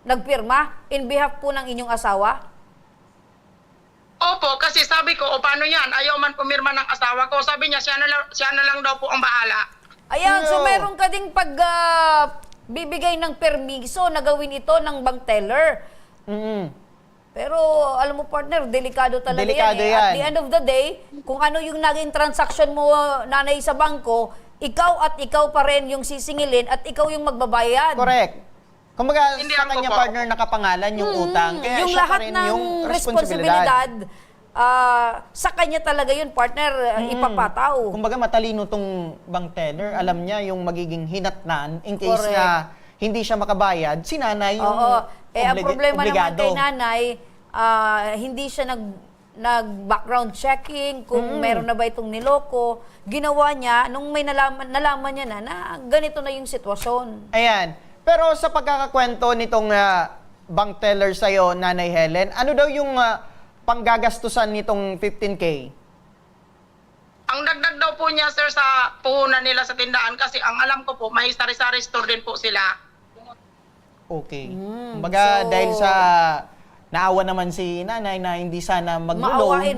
nagpirma in behalf po ng inyong asawa? Opo, kasi sabi ko, paano yan? Ayaw man pumirma ng asawa ko. Sabi niya, siya na lang daw po ang bahala. Ayan, so meron ka ding bibigay ng permiso na gawin ito ng bank teller. Pero alam mo partner, delikado talaga Delikado yan. yan. At the end of the day, kung ano yung naging transaction mo nanay sa bangko, ikaw at ikaw pa rin yung sisingilin at ikaw yung magbabayad. Correct. Kumbaga, sa kanya partner nakapangalan yung utang. Kaya yung siya lahat pa rin ng yung responsibilidad, sa kanya talaga yun, partner, ipapataw. Kumbaga, matalino tong bank teller. Alam niya yung magiging hinatnan in case na hindi siya makabayad. Si nanay yung ang problema naman obligado. kay nanay, hindi siya nag-background checking, kung meron na ba itong niloko. Ginawa niya, nung may nalaman niya na ganito na yung sitwasyon. Ayan. Pero sa pagkakakwento nitong bank teller sa'yo, Nanay Helen, ano daw yung panggagastusan nitong 15K? Ang dagdag daw po niya, sir, sa puhunan nila sa tindahan kasi ang alam ko po, may sari-sari store din po sila. Okay. Kumbaga, dahil sa naawa naman si nanay na hindi sana mag-loan. Maawain,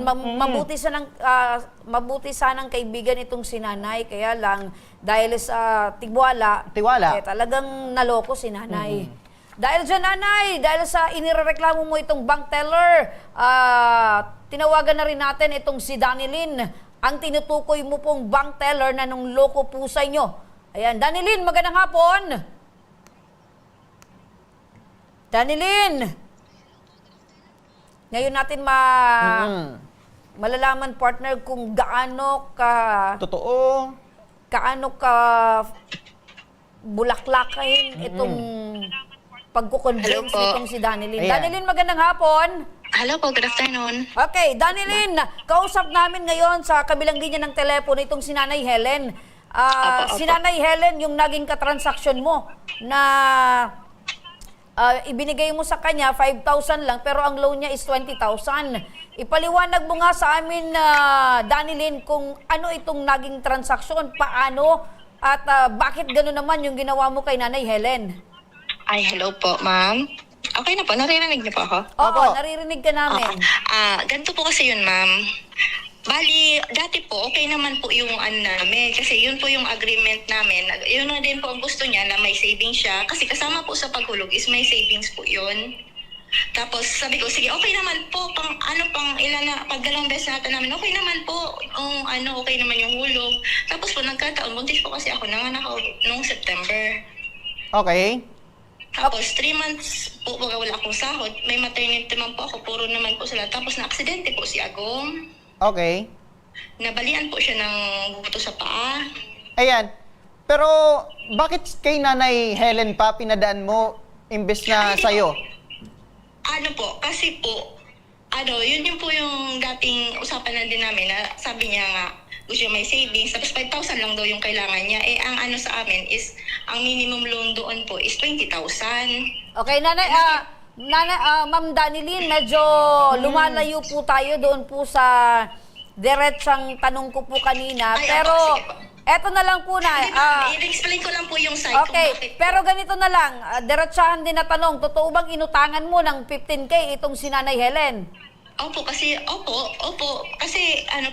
mabuti sanang kaibigan itong si nanay. Kaya lang, dahil sa tiwala, talagang naloko si nanay. Dahil dyan, nanay, dahil sa inireklamo mo itong bank teller, tinawagan na rin natin itong si Danilyn, ang tinutukoy mo pong bank teller na nung loko po sa inyo. Ayan, Danilyn, magandang hapon. Danilyn, ngayon natin malalaman, partner, kung gaano ka... Totoo. Gaano ka bulaklakain itong pagkukonvince nitong si Danilyn. Danilyn, magandang hapon. Hello po, good afternoon. Okay, Danilyn, kausap namin ngayon sa kabilang linya ng telepono itong si Nanay Helen. Si Nanay Helen, yung naging katransaksyon mo na ibinigay mo sa kanya 5,000 lang pero ang loan niya is 20,000. Ipaliwanag mo nga sa amin, Danilyn, kung ano itong naging transaksyon, paano at bakit gano'n naman yung ginawa mo kay Nanay Helen. Ay, hello po, ma'am. Okay na po, naririnig niyo po ako? Oo, naririnig ka namin. Ganito po kasi yun, ma'am. Bali, dati po, okay naman po yung namin. Kasi yun po yung agreement namin. Yun na din po ang gusto niya na may savings siya. Kasi kasama po sa paghulog is may savings po yun. Tapos sabi ko, sige, okay naman po. Pagdalang beses natin namin, okay naman po. Okay naman yung hulog. Tapos po, nagkataon, buntis po kasi ako, nanganak ako noong September. Okay. Tapos 3 months po, wala akong sahod. May maternity man po ako, puro naman po sila. Tapos na-aksidente po si Agong. Okay. Nabalian po siya ng buto sa paa. Ayan. Pero bakit kay Nanay Helen pa pinadaan mo imbes na sa'yo? Kasi po, yun yung po yung dating usapan na din namin na sabi niya nga, gusto niya may savings, tapos 5,000 lang daw yung kailangan niya. Ang sa amin is, ang minimum loan doon po is 20,000. Okay, Nanay, Ma'am Danilyn, medyo lumalayo po tayo doon po sa diretsang tanong ko po kanina. Pero eto na lang po na. I-explain ko lang po yung side Okay, kung bakit. pero ganito na lang. Diretsahan din na tanong. Totoo bang inutangan mo ng 15K itong si Nanay Helen? Opo, kasi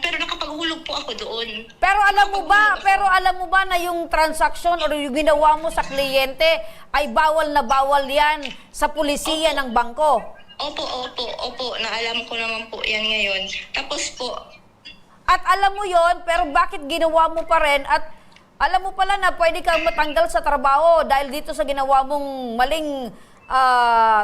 pero nakapaghulog po ako doon. Pero alam mo ba na yung transaksyon o yung ginawa mo sa kliyente ay bawal na bawal yan sa pulisiya ng bangko? Opo, naalam ko naman po yan ngayon. Tapos po, at alam mo yon, pero bakit ginawa mo pa rin at alam mo pala na pwede kang matanggal sa trabaho dahil dito sa ginawa mong maling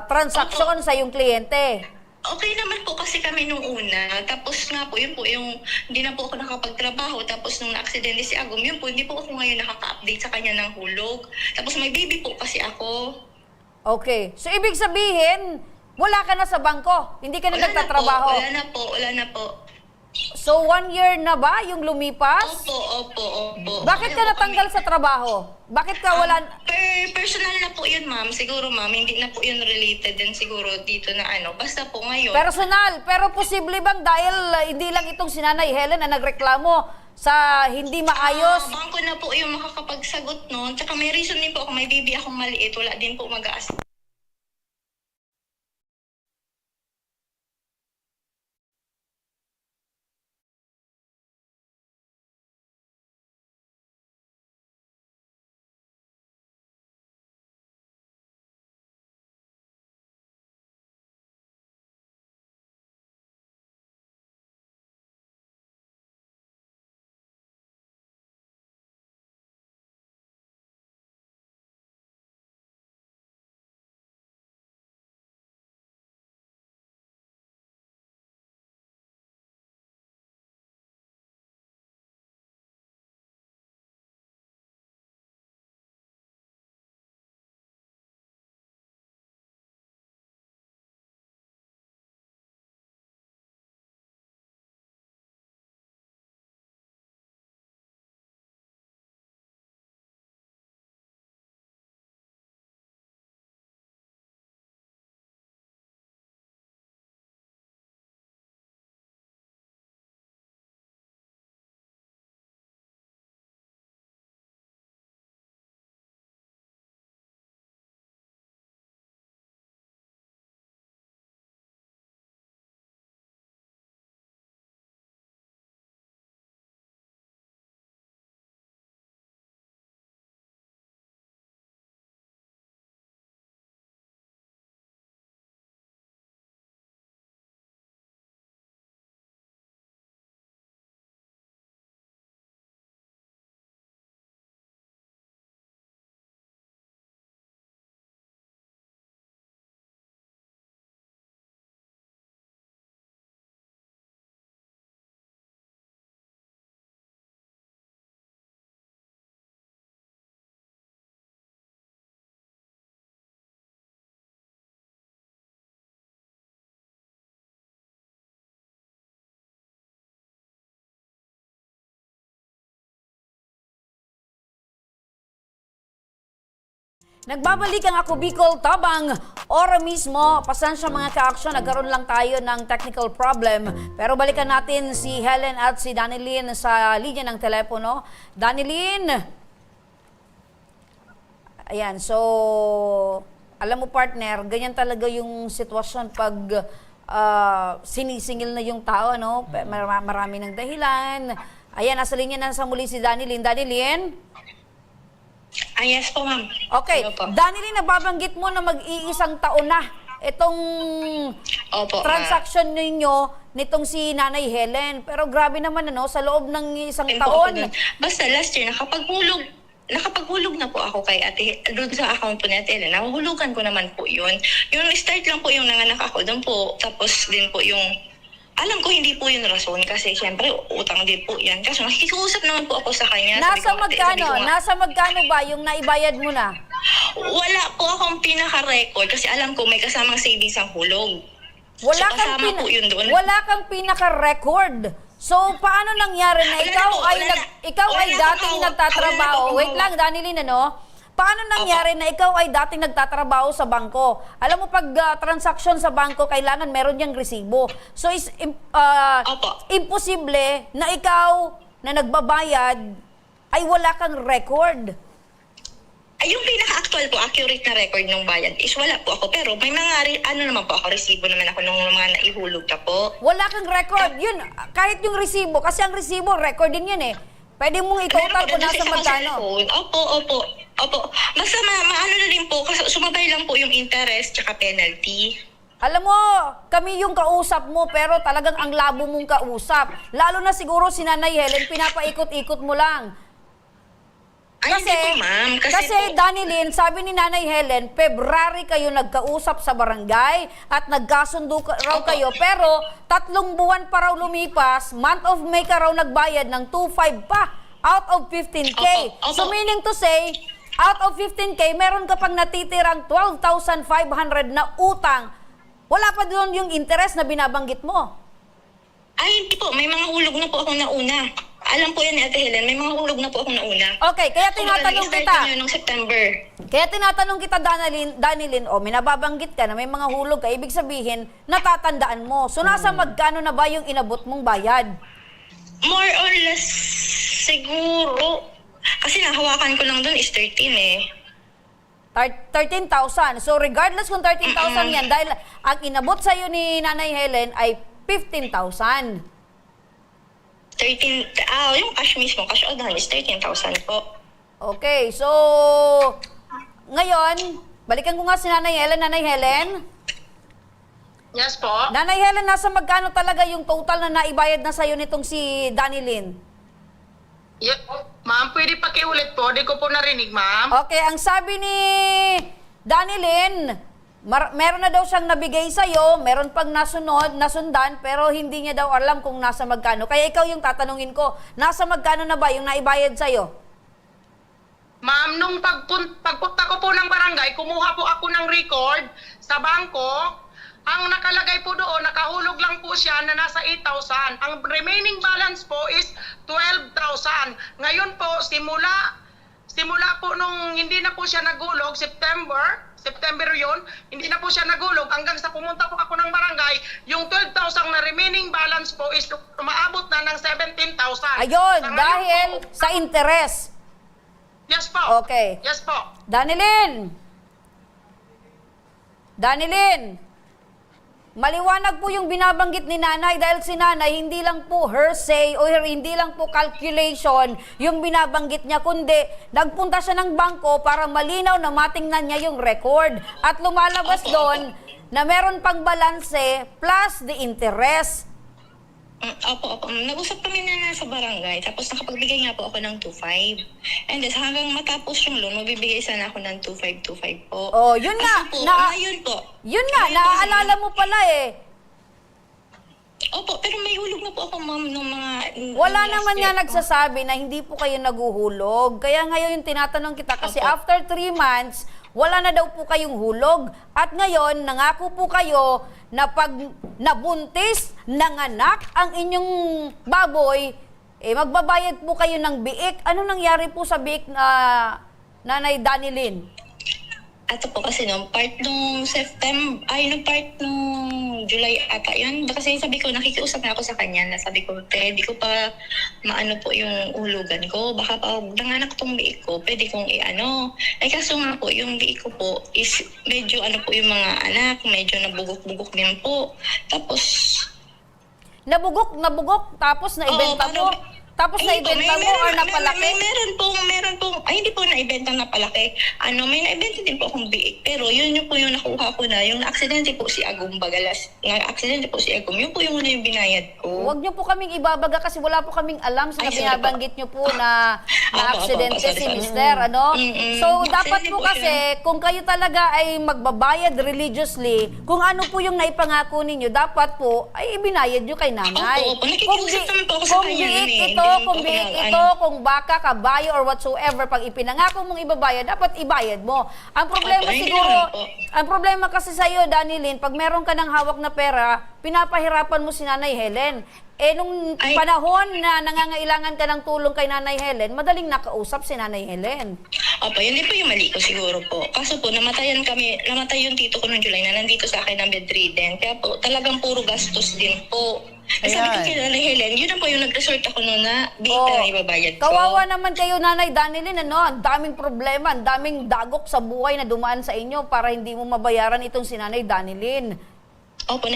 transaksyon sa yung kliyente? okay naman po kasi kami nung una. Tapos nga po, yun po yung hindi na po ako nakapagtrabaho. Tapos nung na-aksidente si Agum, yun po, hindi po ako ngayon nakaka-update sa kanya ng hulog. Tapos may baby po kasi ako. Okay. So, ibig sabihin, wala ka na sa bangko? Hindi ka na nagtatrabaho? Wala na po. So, 1 year na ba yung lumipas? Opo. Bakit ka natanggal sa trabaho? Bakit ka wala... Personal na po yun, ma'am. Siguro, ma'am, hindi na po yun related din siguro dito na Basta po ngayon. Personal. Pero posible bang dahil hindi lang itong si Nanay Helen na nagreklamo sa hindi maayos? Bangko na po yung makakapagsagot nun. Tsaka may reason din po ako, may baby akong maliit. Wala din po mag-aas. Nagbabalik ang Ako Bicol Tabang. Ora mismo, pasensya mga ka-aksyon, nagkaroon lang tayo ng technical problem. Pero balikan natin si Helen at si Danilyn sa linya ng telepono. Danilyn! Ayan, so, alam mo partner, ganyan talaga yung sitwasyon pag sinisingil na yung tao, no? Marami ng dahilan. Ayan, nasa linya na sa muli si Danilyn. Danilyn? Yes po, ma'am. Okay. Danilyn, nababanggit mo na mag-iisang taon na itong transaction ninyo nitong si Nanay Helen. Pero grabe naman sa loob ng isang taon. Basta last year, nakapaghulog na po ako kay ate, doon sa account po ni ate Helen. Nahulugan ko naman po yun. Yung start lang po yung nanganak ako doon po. Tapos din po yung alam ko hindi po yun rason kasi syempre utang din po yan. Kasi nakikiusap naman po ako sa kanya. Nasa magkano ba yung naibayad mo na? Wala po akong pinaka-record kasi alam ko may kasamang savings ang hulog. Wala kang pinaka-record. So paano nangyari na ikaw ay dating nagtatrabaho? Wait lang, Danilyn, Paano nangyari na ikaw ay dating nagtatrabaho sa bangko? Alam mo, pag transaksyon sa bangko, kailangan meron niyang resibo. So, imposible na ikaw na nagbabayad ay wala kang record. Ay, yung pinaka-actual po, accurate na record ng bayad is wala po ako. Pero may mga, naman po ako, resibo naman ako ng mga naihulog na po. Wala kang record. Yun, kahit yung resibo, kasi ang resibo, record din yun eh. Pwede mong itotal kung nasa magkano. Opo. Basta maano na din po, kasi sumabay lang po yung interest tsaka penalty. Alam mo, kami yung kausap mo, pero talagang ang labo mong kausap. Lalo na siguro si Nanay Helen, pinapaikot-ikot mo lang. Kasi, hindi po, ma'am. Kasi Danilyn, sabi ni Nanay Helen, February kayo nagkausap sa barangay at nagkasundo raw kayo, pero 3 buwan pa raw lumipas, month of May ka raw nagbayad ng 2.5 pa out of 15K. So meaning to say, out of 15K, meron ka pang natitirang 12,500 na utang. Wala pa doon yung interest na binabanggit mo. Ay, hindi po. May mga hulog na po akong nauna. Alam po yan ni Ate Helen, may mga hulog na po akong nauna. Okay, kaya tinatanong kita. Noong September. Kaya tinatanong kita, Danilyn, may nababanggit ka na may mga hulog ka, ibig sabihin, natatandaan mo. So, nasa magkano na ba yung inabot mong bayad? More or less, siguro. Kasi nahawakan ko lang doon is 13 eh. 13,000. So, regardless kung 13,000 yan, dahil ang inabot sa'yo ni Nanay Helen ay 15,000. 13, yung cash mismo, cash out is 13,000 po. Okay, so, ngayon, balikan ko nga si Nanay Helen. Nanay Helen? Yes po. Nanay Helen, nasa magkano talaga yung total na naibayad na sa'yo nitong si Danilyn? Yeah. Ma'am, pwede pakiulit po. Di ko po narinig, ma'am. Okay, ang sabi ni Danilyn, meron na daw siyang nabigay sa'yo, meron pang nasundan, pero hindi niya daw alam kung nasa magkano. Kaya ikaw yung tatanungin ko, nasa magkano na ba yung naibayad sa'yo? Ma'am, nung pagpunta ko po ng barangay, kumuha po ako ng record sa bangko. Ang nakalagay po doon, nakahulog lang po siya na nasa 8,000. Ang remaining balance po is 12,000. Ngayon po, simula po nung hindi na po siya nagulog, September yun, hindi na po siya nagulog. Hanggang sa pumunta po ako ng barangay, yung 12,000 na remaining balance po is umaabot na ng 17,000. Ayun, dahil po, sa interest. Yes po. Okay. Yes po. Danilyn, maliwanag po yung binabanggit ni Nanay dahil si Nanay hindi lang po her say o hindi lang po calculation yung binabanggit niya, kundi nagpunta siya ng bangko para malinaw na matingnan niya yung record at lumalabas doon na meron pang balanse plus the interest. Opo. Nag-usap kami na sa barangay, tapos nakapagbigay nga po ako ng 2.5. And then hanggang matapos yung loan, mabibigay sana ako ng 2.5 po. Oh, yun nga. Ngayon po. Yun nga, naaalala mo pala eh. Opo, pero may hulog na po ako, ma'am, ng mga... Wala naman nga nagsasabi na hindi po kayo naguhulog. Kaya ngayon yung tinatanong kita kasi after 3 months, wala na daw po kayong hulog. At ngayon, nangako po kayo na pag nabuntis, nanganak ang inyong baboy, magbabayad po kayo ng biik. Ano nangyari po sa biik na Nanay Danilyn? Ato po kasi nung part nung part nung July ata yun. Kasi sabi ko, nakikiusap na ako sa kanya na sabi ko, di ko pa maano po yung hulugan ko. Baka pa nanganak tong biik ko, pwede kong i-ano. Kaso nga po, yung biik ko po is medyo po yung mga anak, medyo nabugok-bugok din po. Tapos... Nabugok, tapos naibenta mo? Tapos naibenta mo or napalaki? Meron pong, hindi po naibenta na palaki. May naibenta din po akong biik. Pero yun po yung nakuha ko na, yung na-aksidente po si Agum Bagalas. Na-aksidente po si Agum, yun po yung binayad ko. Huwag niyo po kaming ibabaga kasi wala po kaming alam sa binabanggit niyo po na na-aksidente si Mister, So, dapat po kasi, kung kayo talaga ay magbabayad religiously, kung ano po yung naipangako ninyo, dapat po ay ibinayad niyo kay Nanay. Opo, nakikiusap naman po ako sa kanya. Kung biik ito, kung biik ito, kung baka, kabayo, or whatsoever, pag ipinangako mong ibabayad, dapat ibayad mo. Ang problema siguro, ang problema kasi sa iyo, Danilyn, pag meron ka ng hawak na pera, pinapahirapan mo si Nanay Helen. Nung panahon na nangangailangan ka ng tulong kay Nanay Helen, madaling nakausap si Nanay Helen. Opo, yun din po yung mali ko siguro po. Kaso po, namatay yung tito ko noong July na nandito sa akin ng bedridden. Kaya po, talagang puro gastos din po. Sabi ko kay Nanay Helen, yun na po yung nag-resort ako noon na biik na ibabayad ko. Kawawa naman kayo, Nanay Danilyn, ang daming problema, ang daming dagok sa buhay na dumaan sa inyo para hindi mo mabayaran itong si Nanay Danilyn. Opo,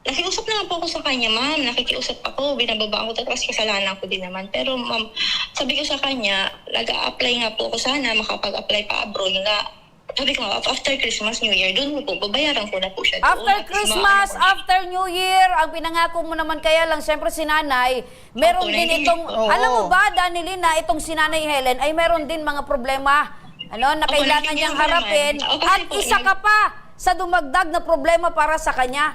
nakiusap na nga po ako sa kanya, ma'am. Nakikiusap ako, binababa ko tapos kasalanan ko din naman. Pero ma'am, sabi ko sa kanya, nag-a-apply nga po ako sana, makapag-apply pa abroad na. Sabi ko nga, after Christmas, New Year, doon po, babayaran ko na po siya. After Christmas, after New Year, ang pinangako mo naman kaya lang, siyempre si Nanay, meron din itong, alam mo ba, Danilyn, na itong si Nanay Helen ay meron din mga problema na kailangan niyang harapin. At isa ka pa sa dumagdag na problema para sa kanya.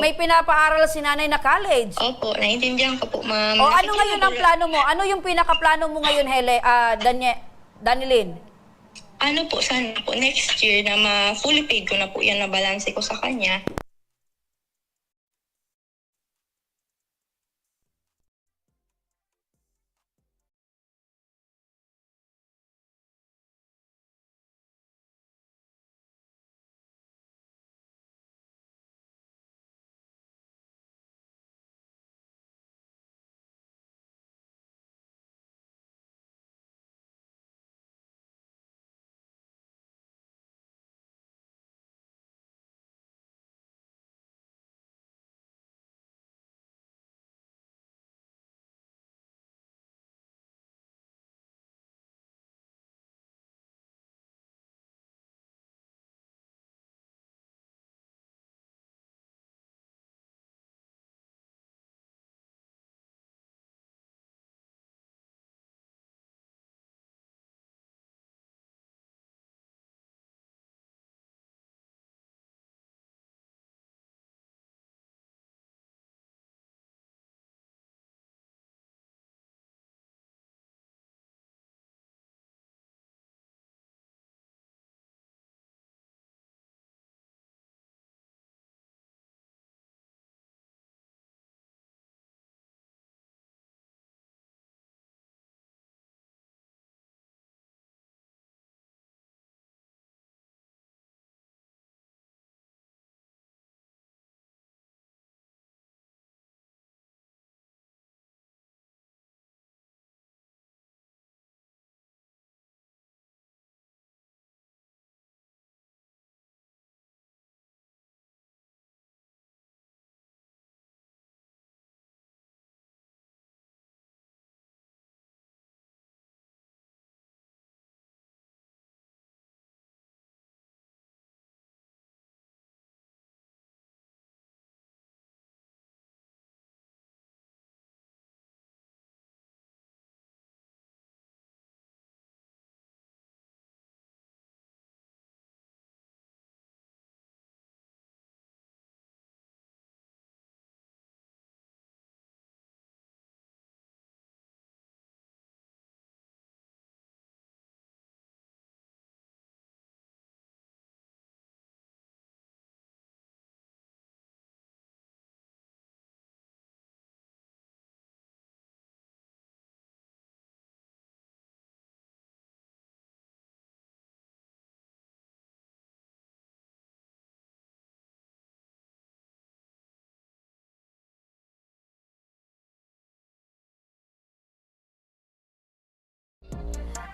May pinapaaral si Nanay na college. Opo, naiintindihan ko po, ma'am. O ano ngayon ang plano mo? Ano yung pinaka-plano mo ngayon, Danilyn? Ano po, sana po, next year na ma-fully paid ko na po yan na balance ko sa kanya.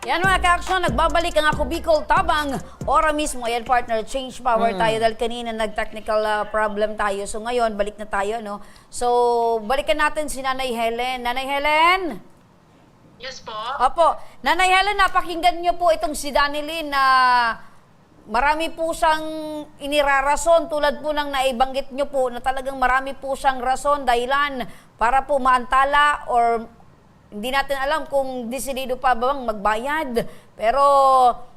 Yan mga ka-aksyon, nagbabalik ang Ako Bicol Tabang. Ora mismo, ayan partner, change power tayo dahil kanina nag-technical problem tayo. So ngayon, balik na tayo, no? So, balikan natin si Nanay Helen. Nanay Helen? Yes po. Opo. Nanay Helen, napakinggan niyo po itong si Danilyn na marami po siyang inirarason tulad po ng naibanggit niyo po na talagang marami po siyang rason, dahilan para po maantala or hindi natin alam kung desidido pa ba bang magbayad. Pero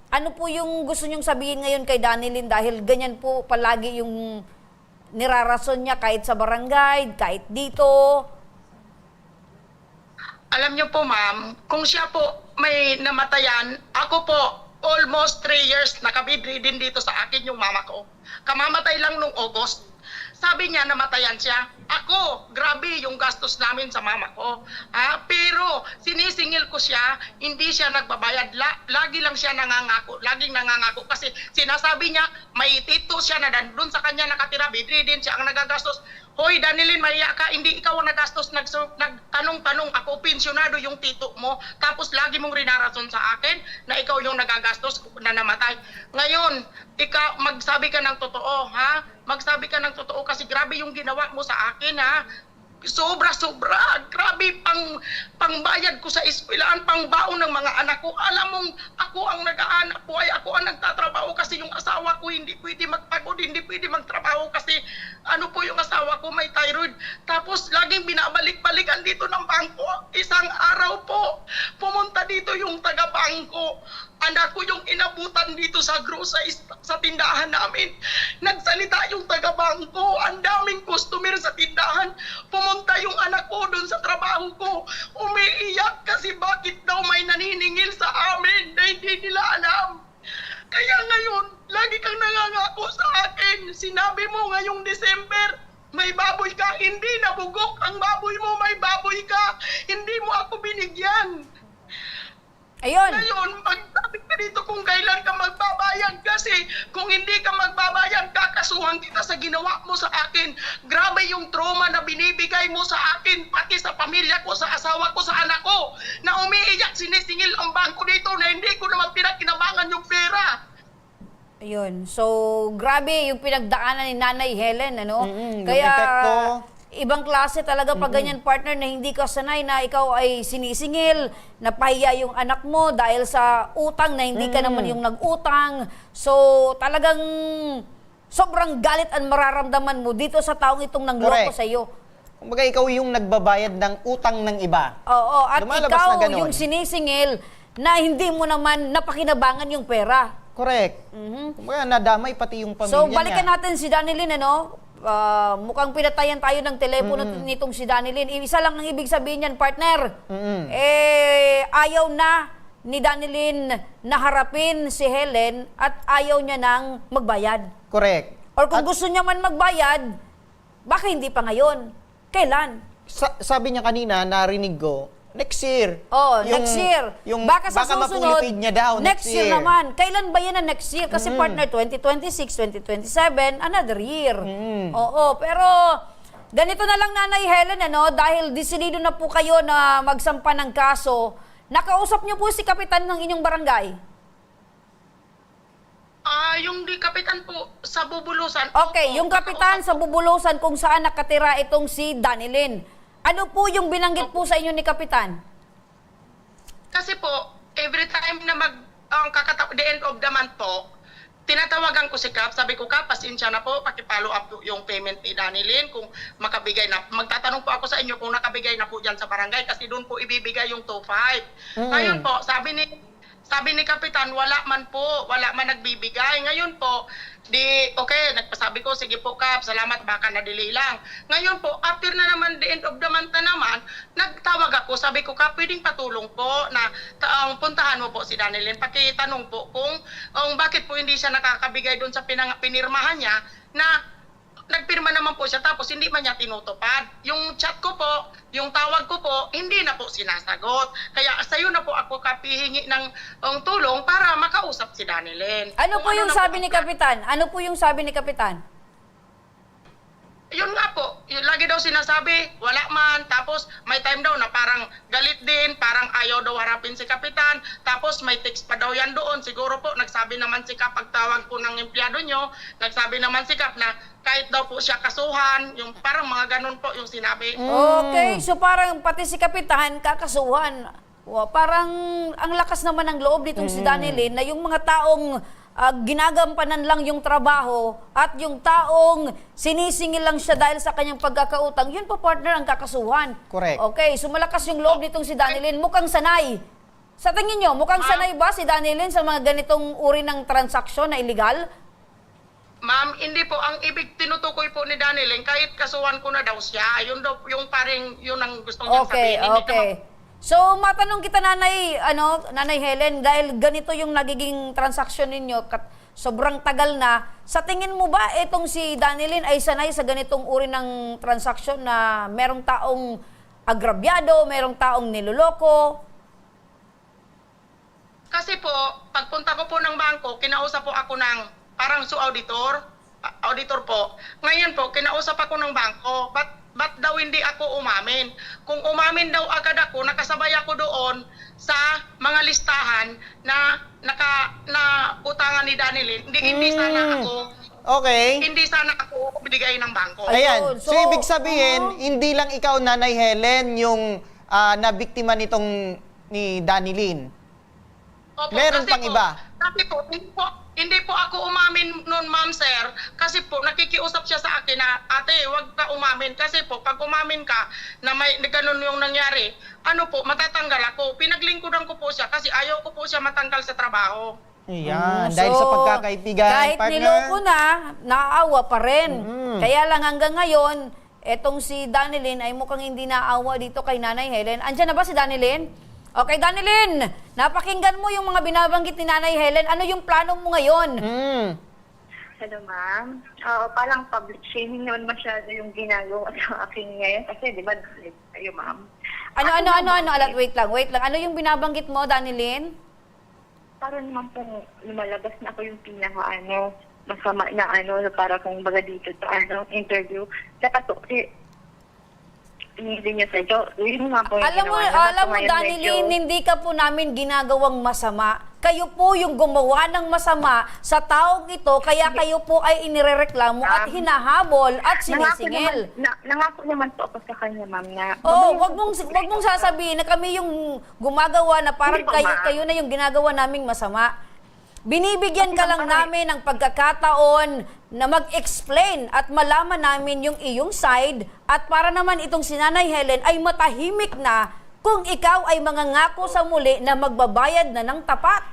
ano po yung gusto niyong sabihin ngayon kay Danilyn dahil ganyan po palagi yung nirarason niya kahit sa barangay, kahit dito? Alam niyo po ma'am, kung siya po may namatayan, ako po almost 3 years nakabidridin dito sa akin yung mama ko. Kamamatay lang nung August. Sabi niya namatayan siya. Ako, grabe yung gastos namin sa mama ko. Pero sinisingil ko siya, hindi siya nagbabayad. Lagi lang siya nangangako. Laging nangangako kasi sinasabi niya may tito siya na doon sa kanya nakatira. Bidridin siya ang nagagastos. Hoy, Danilyn, mahiya ka. Hindi ikaw ang nagastos. Nagtanong-tanong. Ako, pensyonado yung tito mo. Tapos lagi mong rinarason sa akin na ikaw yung nagagastos na namatay. Ngayon, ikaw, magsabi ka ng totoo, ha? Magsabi ka ng totoo kasi grabe yung ginawa mo sa akin, ha? Sobra-sobra. Grabe pangbayad ko sa eskwelahan, pangbaon ng mga anak ko. Alam mong ako ang nag-aanap buhay, ako ang nagtatrabaho kasi yung asawa ko hindi pwede magpagod, hindi pwede magtrabaho kasi ano po yung asawa ko may thyroid. Tapos laging binabalik-balikan dito ng bangko. Isang araw po, pumunta dito yung taga-bangko. Anak ko yung inabutan dito sa groceries sa tindahan namin. Nagsalita yung taga-bangko. Ang daming customer sa tindahan. Pumunta yung anak ko doon sa trabaho ko. Umiiyak kasi bakit daw may naniningil sa amin na hindi nila alam. Kaya ngayon, lagi kang nangangako sa akin. Sinabi mo ngayong December, may baboy ka. Hindi nabugok ang baboy mo, may baboy ka. Hindi mo ako binigyan. Ayun. Ngayon, magsabi ka dito kung kailan ka magbabayad kasi kung hindi ka magbabayad, kakasuhan kita sa ginawa mo sa akin. Grabe yung trauma na binibigay mo sa akin, pati sa pamilya ko, sa asawa ko, sa anak ko, na umiiyak, sinisingil ang bangko dito na hindi ko naman pinakinabangan yung pera. Ayun. So, grabe yung pinagdaanan ni Nanay Helen, ano? Yung Kaya, epekto. ibang klase talaga pag ganyan partner na hindi ka sanay na ikaw ay sinisingil, napahiya yung anak mo dahil sa utang na hindi ka naman yung nag-utang. So, talagang sobrang galit ang mararamdaman mo dito sa taong itong nangloko Correct. sa iyo. Kumbaga ikaw yung nagbabayad ng utang ng iba. Oo, at Lumalabas ikaw na ganon. yung sinisingil na hindi mo naman napakinabangan yung pera. Correct. Kumbaga nadamay pati yung pamilya So, balikan niya. natin si Danilyn, ano? Mukhang pinatayan tayo ng telepono nitong si Danilyn. Isa lang ang ibig sabihin niyan, partner. Ayaw na ni Danilyn na harapin si Helen at ayaw niya nang magbayad. Correct. Or kung gusto niya man magbayad, baka hindi pa ngayon. Kailan? Sabi niya kanina, narinig ko, next year. Next year. Baka sa susunod, mapulipid niya daw next year naman. Kailan ba yan ang next year? Kasi partner, 2026, 2027, another year. Oo, pero ganito na lang Nanay Helen, ano, dahil desidido na po kayo na magsampa ng kaso, nakausap niyo po si kapitan ng inyong barangay? Yung di kapitan po sa Bubulusan. Okay, yung kapitan sa Bubulusan kung saan nakatira itong si Danilyn. Ano po yung binanggit po sa inyo ni kapitan? Kasi po, every time na the end of the month po, tinatawagan ko si Kap, sabi ko, Kap, pasensya na po, paki-follow up yung payment ni Danilyn, kung makabigay na. Magtatanong po ako sa inyo kung nakabigay na po dyan sa barangay kasi doon po ibibigay yung 2.5. Ngayon po, sabi ni Kapitan, wala man nagbibigay. Ngayon po, nagpasabi ko, sige po Kap, salamat, baka na-delay lang. Ngayon po, after na naman, the end of the month na naman, nagtawag ako, sabi ko, Kap, pwedeng patulong po na puntahan mo po si Danilyn. Pakitanong po kung bakit po hindi siya nakakabigay doon sa pinirmahan niya na nagpirma naman po siya tapos hindi man niya tinutupad. Yung chat ko po, yung tawag ko po, hindi na po sinasagot. Kaya sa iyo na po ako kapihingi ng tulong para makausap si Danilyn. Ano po yung sabi ni kapitan? Ano po yung sabi ni kapitan? Yun nga po, yun, lagi daw sinasabi, wala man, tapos may time daw na parang galit din, parang ayaw daw harapin si kapitan, tapos may text pa daw yan doon, siguro po, nagsabi naman si Kap, pagtawag po ng empleyado nyo, nagsabi naman si Kap na kahit daw po siya kasuhan, yung parang mga ganun po yung sinabi. Okay, so parang pati si kapitan kakasuhan. Parang ang lakas naman ng loob nitong si Danilyn na yung mga taong ginagampanan lang yung trabaho at yung taong sinisingil lang siya dahil sa kanyang pagkakautang, yun po partner ang kakasuhan. Correct. Okay, so malakas yung loob nitong si Danilyn. Mukhang sanay. Sa tingin nyo, mukhang sanay ba si Danilyn sa mga ganitong uri ng transaksyon na illegal? Ma'am, hindi po. Ang ibig tinutukoy po ni Danilyn, kahit kasuhan ko na daw siya, yun daw, yung paring, yun ang gusto niya sabihin. Okay. So, matanong kita, Nanay Helen, dahil ganito yung nagiging transaksyon ninyo, sobrang tagal na, sa tingin mo ba itong si Danilyn ay sanay sa ganitong uri ng transaksyon na merong taong agrabyado, merong taong niloloko? Kasi po, pagpunta ko po ng bangko, kinausap po ako ng parang auditor po. Ngayon po, kinausap ako ng bangko, ba't daw hindi ako umamin? Kung umamin daw agad ako, nakasabay ako doon sa mga listahan na utangan ni Danilyn. Hindi sana ako Hindi sana ako binigay ng bangko. Ayan. So ibig sabihin, hindi lang ikaw, Nanay Helen, yung nabiktima nitong ni Danilyn. Opo, meron pang iba. Kasi po, hindi po ako umamin noon, ma'am, sir. Kasi po, nakikiusap siya sa akin na, ate, wag ka umamin. Kasi po, pag umamin ka na may ganun yung nangyari, matatanggal ako. Pinaglingkuran ko po siya kasi ayaw ko po siya matanggal sa trabaho. Ayan, dahil sa pagkakaibigan, kahit partner. niloko na, naaawa pa rin. Kaya lang hanggang ngayon, etong si Danilyn ay mukhang hindi naawa dito kay Nanay Helen. Andiyan na ba si Danilyn? Okay, Danilyn, napakinggan mo yung mga binabanggit ni Nanay Helen. Ano yung plano mo ngayon? Hello, ma'am. Parang public shaming naman masyado yung ginagawa sa akin ngayon. Kasi, di ba, kayo, ma'am. Wait lang. Ano yung binabanggit mo, Danilyn? Parang naman pong lumalabas na ako yung masama na para kung baga dito sa interview. Dapat po, kasi, hindi niya sa'yo. Alam mo, Danilyn, hindi ka po namin ginagawang masama. Kayo po yung gumawa ng masama sa taong ito, kaya kayo po ay inirereklamo at hinahabol at sinisingil. Nangako naman po ako sa kanya, ma'am, na... wag mong sasabihin na kami yung gumagawa na parang kayo na yung ginagawa naming masama. Binibigyan ka lang namin ng pagkakataon na mag-explain at malaman namin yung iyong side at para naman itong si Nanay Helen ay matahimik na kung ikaw ay mangangako sa muli na magbabayad na ng tapat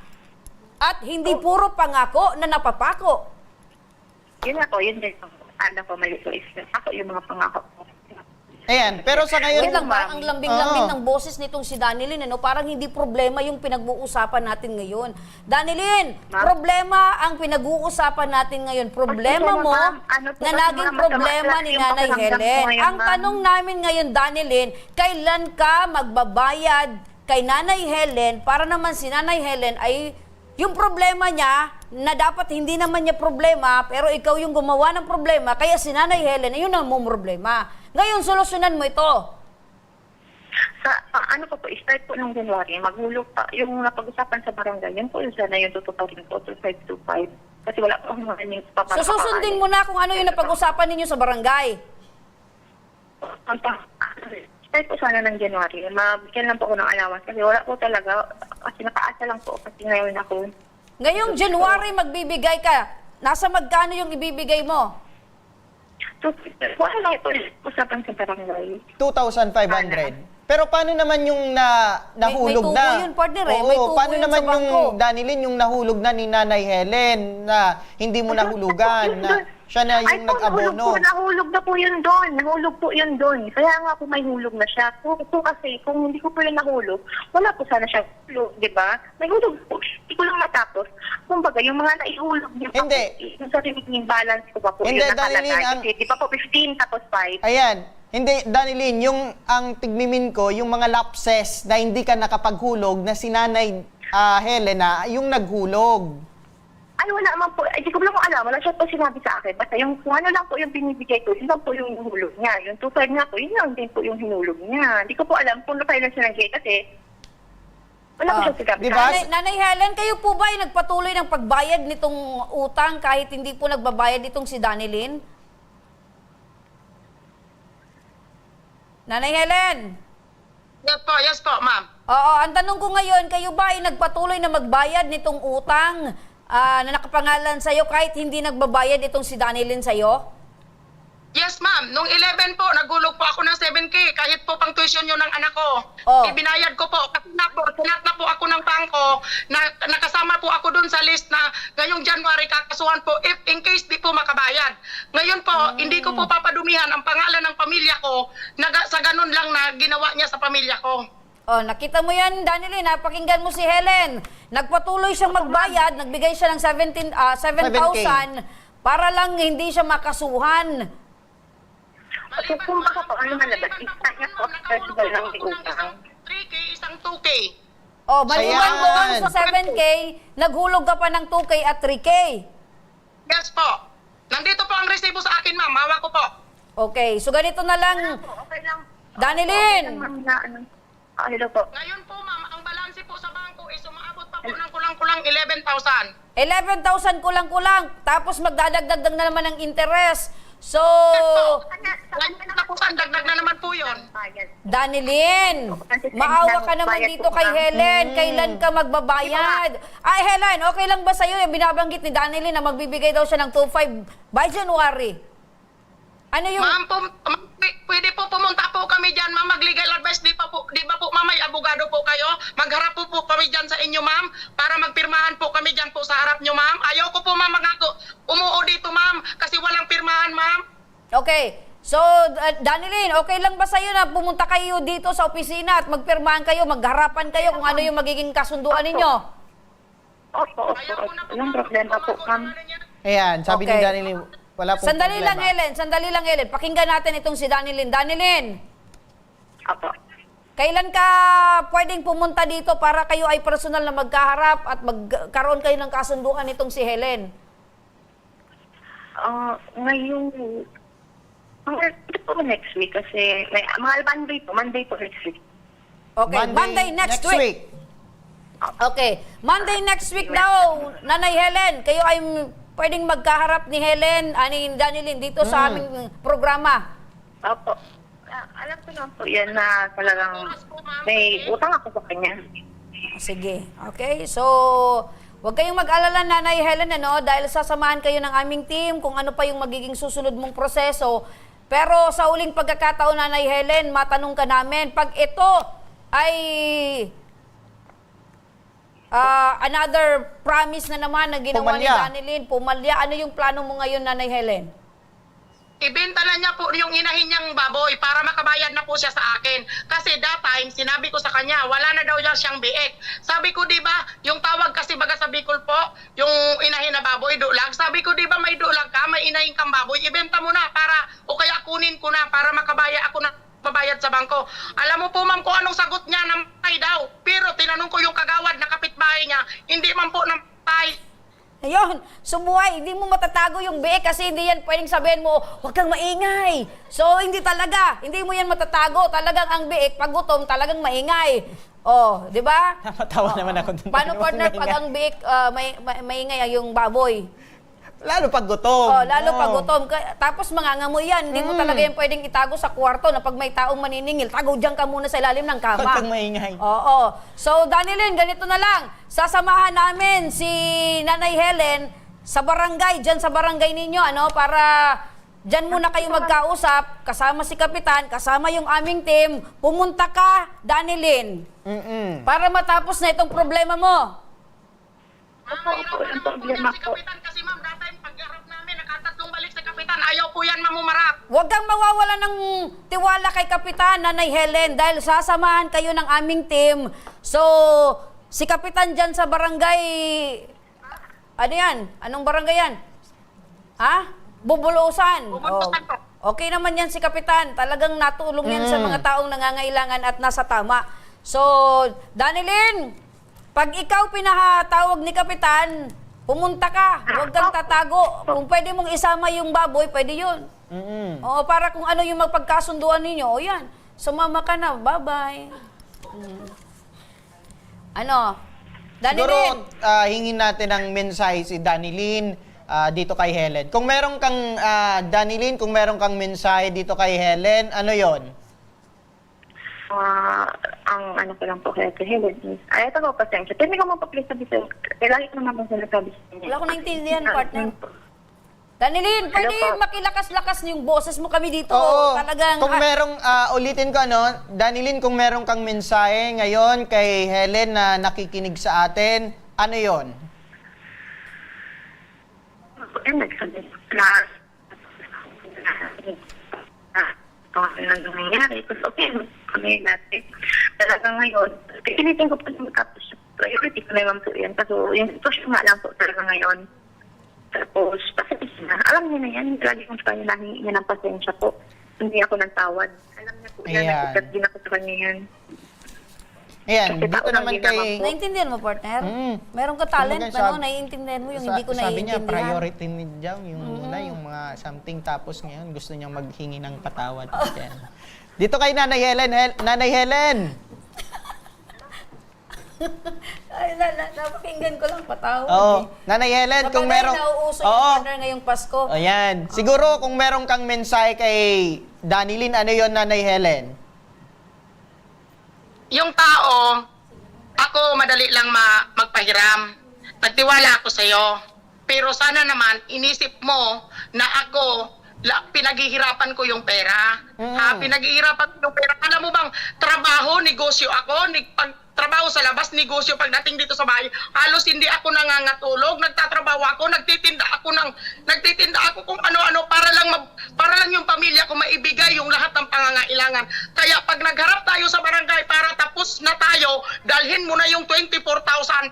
at hindi puro pangako na napapako. Yun din. Mali ko. Ako yung mga pangako ko. Ayan, pero sa ngayon... Wait lang, parang ang lambing-lambing ng boses nitong si Danilyn, parang hindi problema yung pinag-uusapan natin ngayon. Danilyn, problema ang pinag-uusapan natin ngayon. Problema mo na naging problema ni Nanay Helen. Ang tanong namin ngayon, Danilyn, kailan ka magbabayad kay Nanay Helen para naman si Nanay Helen ay yung problema niya na dapat hindi naman niya problema pero ikaw yung gumawa ng problema kaya si Nanay Helen ay yun ang mong problema. Ngayon, solusyonan mo ito. Start po ng January, maghulog pa, yung napag-usapan sa barangay, yun po yung sana yung tutuparin po, 2525. Kasi wala po akong maraming papasok. So, susundin mo na kung ano yung napag-usapan ninyo sa barangay. Start po sana ng January, mabigyan lang po ako ng allowance kasi wala po talaga, kasi nakaasa lang po kasi ngayon ako. Ngayong January, magbibigay ka. Nasa magkano yung ibibigay mo? Wala lang ito usapan sa barangay. 2,500. Pero paano naman yung nahulog may na? May yun, partner eh. May tubo paano yun naman sa bangko. yung Danilyn, yung nahulog na ni Nanay Helen na hindi mo nahulugan, na siya na yung nag-abono? Nahulog na po yun doon. Nahulog po yun doon. Kaya nga po may hulog na siya. Kasi kung hindi ko po yung nahulog, wala po sana siya hulog, di ba? May hulog po. Hindi ko lang matapos. Kumbaga, yung mga naihulog niya pa po, yung sa remaining balance ko pa po, Hindi, yun nakalagay. Danilyn, Kasi di ba po 15 tapos 5? Ayan. Hindi, Danilyn, yung ang tigmimin ko, yung mga lapses na hindi ka nakapaghulog na si Nanay Helena, yung naghulog. Wala naman po. Hindi ko lang alam. Wala siya po sinabi sa akin. Basta yung kung ano lang po yung binibigay ko, yun lang po yung hulog niya. Yung 2.5 nga po, yun lang din po yung hinulog niya. Hindi ko po alam kung napay lang siya ng gate kasi wala po siya sinabi. Diba? Nanay Helen, kayo po ba ay nagpatuloy ng pagbayad nitong utang kahit hindi po nagbabayad itong si Danilyn? Nanay Helen? Yes po, ma'am. Oo, ang tanong ko ngayon, kayo ba ay nagpatuloy na magbayad nitong utang na nakapangalan sa'yo kahit hindi nagbabayad itong si Danilyn sa'yo? Yes, ma'am. Nung 11 po, nagulog po ako ng 7K kahit po pang tuition yun ng anak ko. Ibinayad ko po. Kasi tinat na po ako ng bangko na nakasama po ako dun sa list na ngayong January kakasuhan po if in case di po makabayad. Ngayon po, hindi ko po papadumihan ang pangalan ng pamilya ko na sa ganun lang na ginawa niya sa pamilya ko. Oh, nakita mo yan, Danilyn, napakinggan mo si Helen. Nagpatuloy siyang magbayad, nagbigay siya ng 7,000 para lang hindi siya makasuhan. So, kung baka po, ano malabas, isa niya po sa festival ng utang. 3K, isang 2K. Oh, maliban Ayan. doon sa 7K, naghulog ka pa ng 2K at 3K. Yes po. Nandito po ang resibo sa akin, ma'am. Hawak ko po. Okay, so ganito na lang, Okay lang. Danilyn. Ma'am, na ano. Hello po. Ngayon po, ma'am, ang balanse po sa bangko is umaabot pa po ng kulang-kulang 11,000. 11,000 kulang-kulang, tapos magdadagdag na naman ng interest. So, Ngayon na po, dagdag na naman po yun. Danilyn, maawa ka naman dito kay Helen. Kailan ka magbabayad? Ay, Helen, okay lang ba sa'yo yung binabanggit ni Danilyn na magbibigay daw siya ng 2,500 by January? Ano yung... Ma'am, pwede po pumunta po kami dyan, ma'am, mag-legal advice. Di ba po, ma'am, may abogado po kayo? Magharap po kami dyan sa inyo, ma'am, para magpirmahan po kami dyan po sa harap nyo, ma'am. Ayaw ko po, ma'am, umuo dito, ma'am, kasi walang pirmahan, ma'am. Okay. So, Danilyn, okay lang ba sa'yo na pumunta kayo dito sa opisina at magpirmahan kayo, magharapan kayo kung ano yung magiging kasunduan ninyo? Opo. Walang problema po, ma'am. Ayan, sabi ni Okay. Danilyn, wala pong Sandali lang, Helen. Pakinggan natin itong si Danilyn. Danilyn, Opo. kailan ka pwedeng pumunta dito para kayo ay personal na magkaharap at magkaroon kayo ng kasunduan nitong si Helen? Ngayong... Ito po next week kasi may mga Monday po next week. Okay, Monday next week. Okay, Monday next week daw, Nanay Helen, kayo ay pwedeng magkaharap ni Helen, ni Danilyn dito sa aming programa. Opo. Alam ko lang po yan na talagang may utang ako sa kanya. Sige, okay. So, huwag kayong mag-alala, Nanay Helen, dahil sasamahan kayo ng aming team kung ano pa yung magiging susunod mong proseso. Pero sa huling pagkakataon, Nanay Helen, matanong ka namin, pag ito ay another promise na naman na ginawa ni Danilyn, pumalya, ano yung plano mo ngayon, Nanay Helen? Ibenta na niya po yung inahin niyang baboy para makabayad na po siya sa akin. Kasi that time, sinabi ko sa kanya, wala na daw niya siyang biik. Sabi ko, di ba, yung tawag kasi baga sa Bicol po, yung inahin na baboy, dulag. Sabi ko, di ba, may dulag ka, may inahin kang baboy, ibenta mo na para, o kaya kunin ko na para makabaya ako na mabayad sa bangko. Alam mo po, ma'am, kung anong sagot niya, namatay daw. Pero tinanong ko yung kagawad na kapitbahay niya, hindi man po namatay. Ayun, sumuway, hindi mo matatago yung biik kasi hindi yan pwedeng sabihin mo, huwag kang maingay. So, hindi talaga, hindi mo yan matatago. Talagang ang biik, pag gutom, talagang maingay. Oh, di ba? Napatawa naman ako dun. Paano, partner, pag ang biik, maingay yung baboy? Lalo pag gutom. Oh, lalo pag gutom. Tapos mangangamoy yan. Hindi mo talaga yan pwedeng itago sa kwarto na pag may taong maniningil, tago dyan ka muna sa ilalim ng kama. Huwag kang maingay. Oo. So, Danilyn, ganito na lang. Sasamahan namin si Nanay Helen sa barangay, dyan sa barangay ninyo, para dyan muna kayo magkausap, kasama si Kapitan, kasama yung aming team. Pumunta ka, Danilyn, para matapos na itong problema mo. Walang problema po. Kasi ma'am, that time, pag-harap namin, nakatatlong balik sa Kapitan, ayaw po yan mamumarap. Huwag kang mawawala ng tiwala kay Kapitan, Nanay Helen, dahil sasamahan kayo ng aming team. So, si Kapitan dyan sa barangay, ano yan? Anong barangay yan? Ha? Bubulusan. Okay naman yan si Kapitan. Talagang natulong yan sa mga taong nangangailangan at nasa tama. So, Danilyn, pag ikaw pinahatawag ni Kapitan, pumunta ka. Huwag kang tatago. Kung pwede mong isama yung baboy, pwede yun. Oo, para kung ano yung magpagkasunduan ninyo, o yan, sumama ka na, bye-bye. Ano? Danilyn? Siguro, hingin natin ng mensahe si Danilyn dito kay Helen. Kung meron kang, Danilyn, kung meron kang mensahe dito kay Helen, ano yon? Ang ano ko lang po kaya kay Helen is, ito po, pasensya. Pero hindi ko mapaplis sabi sa lagi ko naman sinasabi sa inyo. Wala ko naintindihan, partner. Danilyn, pwede makilakas-lakas yung boses mo kami dito. Oo. Talagang... Kung merong, ulitin ko, Danilyn, kung meron kang mensahe ngayon kay Helen na nakikinig sa atin, ano yon? Nagsabi na kung ano nangyayari. Kasi okay, kami natin. talaga ngayon, pinitin ko po na matapos. Priority ko naman po yan. Kaso yung sitwasyon nga lang po talaga ngayon. Tapos, pasensya na. Alam niya na yan. Lagi kong sa kanya nahingi niya ng pasensya po. Hindi ako nagtawad. Alam niya po yan. Nagsikat din ako sa kanya yan. Ayan, Kasi dito tao lang naman din kay... naman po. Naiintindihan mo, partner? Meron ka talent, Kumbaga, ano? Naiintindihan mo yung hindi ko Sabi niya, naiintindihan. priority niya yung una, yung mga something, tapos ngayon gusto niyang maghingi ng patawad. Yan. Dito kay Nanay Helen. Nanay Helen! Ay, napakinggan ko lang patawad. Oo. Nanay Helen, kung merong... nauuso yung partner ngayong Pasko. Ayan. Siguro kung merong kang mensahe kay Danilyn, ano yon Nanay Helen? Yung tao, ako madali lang magpahiram. Nagtiwala ako sa'yo. Pero sana naman, inisip mo na ako, pinaghihirapan ko yung pera. Pinaghihirapan ko yung pera. Alam mo bang, trabaho, negosyo ako, trabaho sa labas, negosyo pagdating dito sa bahay. Halos hindi ako nangangatulog, nagtatrabaho ako, nagtitinda ako kung ano-ano para lang yung pamilya ko maibigay yung lahat ng pangangailangan. Kaya pag nagharap tayo sa barangay para tapos na tayo, dalhin mo na yung 24,000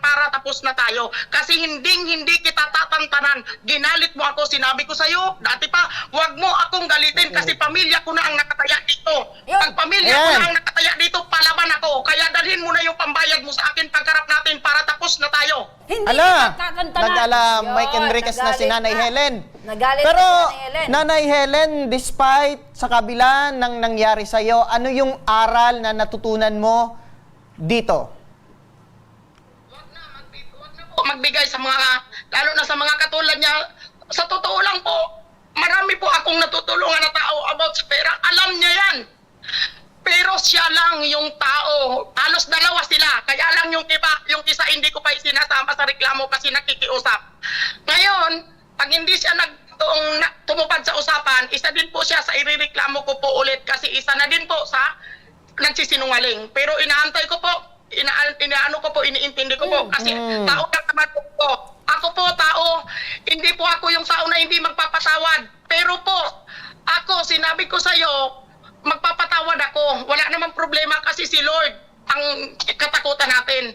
para tapos na tayo. Kasi hindi kita tatantanan. Ginalit mo ako, sinabi ko sa'yo, dati pa, wag mo akong galitin kasi pamilya ko na ang nakataya dito. Pag pamilya ko na ang nakataya dito, palaban ako. Kaya dalhin mo na yung pambayad mo sa akin pagkarap natin para tapos na tayo. Hindi Ala, kita tatantanan. nag-ala Yun, Mike Enriquez na si nagalit Nanay na. Helen. Nagalit Pero, na si Nanay Helen. Nanay Helen, despite sa kabila ng nangyari sa'yo, ano yung aral na natutunan mo dito? Magbigay sa mga, lalo na sa mga katulad niya. Sa totoo lang po, marami po akong natutulungan na tao about sa pera. Alam niya yan. Pero siya lang yung tao. Halos dalawa sila. Kaya lang yung isa hindi ko pa sinasama sa reklamo kasi nakikiusap. Ngayon, pag hindi siya tumupad sa usapan, isa din po siya sa irereklamo ko po ulit kasi isa na din po sa nagsisinungaling. Pero inaantay ko po, iniintindi ko po kasi tao lang naman po. Ako po tao, hindi po ako yung tao na hindi magpapatawad. Pero po, ako, sinabi ko sa'yo, magpapatawad ako. Wala namang problema kasi si Lord ang katakutan natin.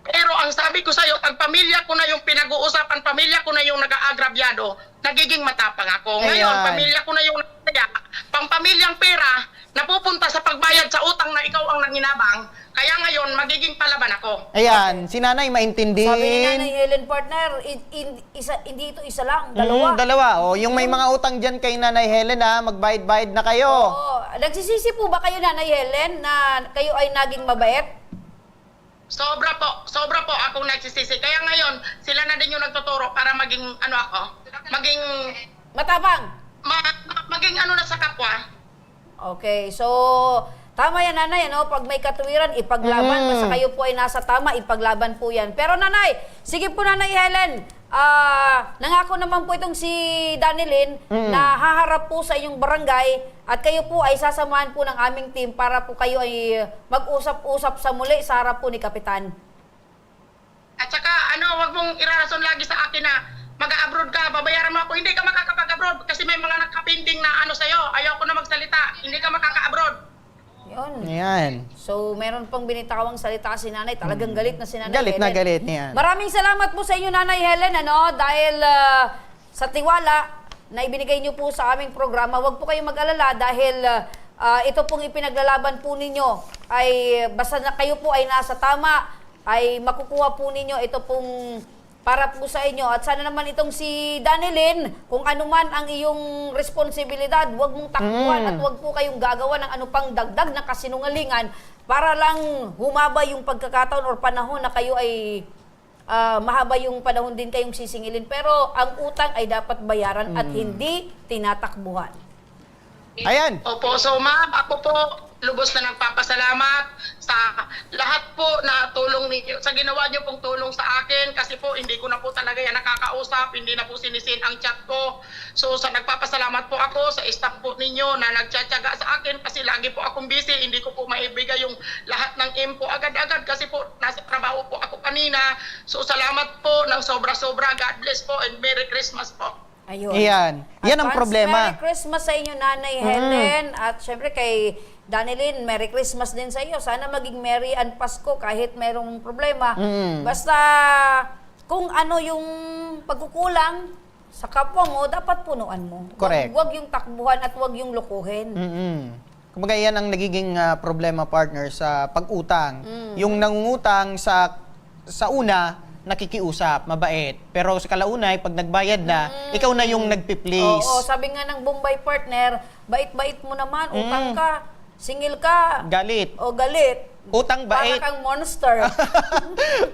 Pero ang sabi ko sa'yo, pag pamilya ko na yung pinag-uusapan, pamilya ko na yung nag-aagrabyado, nagiging matapang ako. Ngayon, pamilya ko na yung nagkaya, pang pamilyang pera, napupunta sa pagbayad sa utang na ikaw ang nanginabang, kaya ngayon, magiging palaban ako. Ayan, si Nanay maintindihin. Sabi ni Nanay Helen, partner, hindi ito isa lang, dalawa. Dalawa. O, yung may mga utang dyan kay Nanay Helen, magbayad-bayad na kayo. Oo. Nagsisisi po ba kayo, Nanay Helen, na kayo ay naging mabait? Sobra po akong nagsisisi. Kaya ngayon, sila na din yung nagtuturo para maging, maging... Matapang? Maging na sa kapwa. Okay, so tama yan, Nanay, pag may katuwiran, ipaglaban. Basta kayo po ay nasa tama, ipaglaban po yan. Pero Nanay, sige po Nanay Helen, nangako naman po itong si Danilyn na haharap po sa inyong barangay at kayo po ay sasamahan po ng aming team para po kayo ay mag-usap-usap sa muli sa harap po ni Kapitan. At saka, wag mong irarason lagi sa akin na mag-abroad ka, babayaran mo ako. Hindi ka makakapag-abroad kasi may mga nakapinding na sa'yo. Ayaw ko na magsalita. Hindi ka makaka-abroad. Yun. Ayan. So, meron pang binitawang salita si Nanay. Talagang galit na si Nanay Galit Helen. na galit niyan. Maraming salamat po sa inyo, Nanay Helen, dahil sa tiwala na ibinigay niyo po sa aming programa. Huwag po kayong mag-alala dahil ito pong ipinaglalaban po ninyo ay basta na kayo po ay nasa tama, ay makukuha po ninyo ito pong para po sa inyo. At sana naman itong si Danilyn, kung ano man ang iyong responsibilidad, huwag mong takbuhan at huwag po kayong gagawa ng ano pang dagdag na kasinungalingan para lang humaba yung pagkakataon or panahon na kayo ay mahaba yung panahon din kayong sisingilin. Pero ang utang ay dapat bayaran at hindi tinatakbuhan. Ayan. Opo, so ma'am, ako po lubos na nagpapasalamat sa lahat po na tulong ninyo, sa ginawa niyo pong tulong sa akin kasi po hindi ko na po talaga yan nakakausap, hindi na po sinisin ang chat ko. So sa nagpapasalamat po ako sa staff po ninyo na nagtsatsaga sa akin kasi lagi po akong busy, hindi ko po maibigay yung lahat ng info agad-agad kasi po nasa trabaho po ako kanina. So salamat po ng sobra-sobra. God bless po and Merry Christmas po. Ayun. Yan ang Advance problema. Merry Christmas sa inyo, Nanay Helen. At syempre kay Danilyn, Merry Christmas din sa iyo. Sana maging Merry and Pasko kahit merong problema. Basta kung ano yung pagkukulang sa kapwa mo, dapat punuan mo. Correct. Huwag yung takbuhan at huwag yung lukuhin. Kumbaga yan ang nagiging problema, partner, sa pag-utang. Yung nangungutang sa una, nakikiusap, mabait. Pero sa kalaunay, pag nagbayad na, ikaw na yung nagpi-please. Oo, sabi nga ng Bombay partner, bait-bait mo naman, utang ka, singil ka. Galit. O galit. Utang bait. Para kang monster.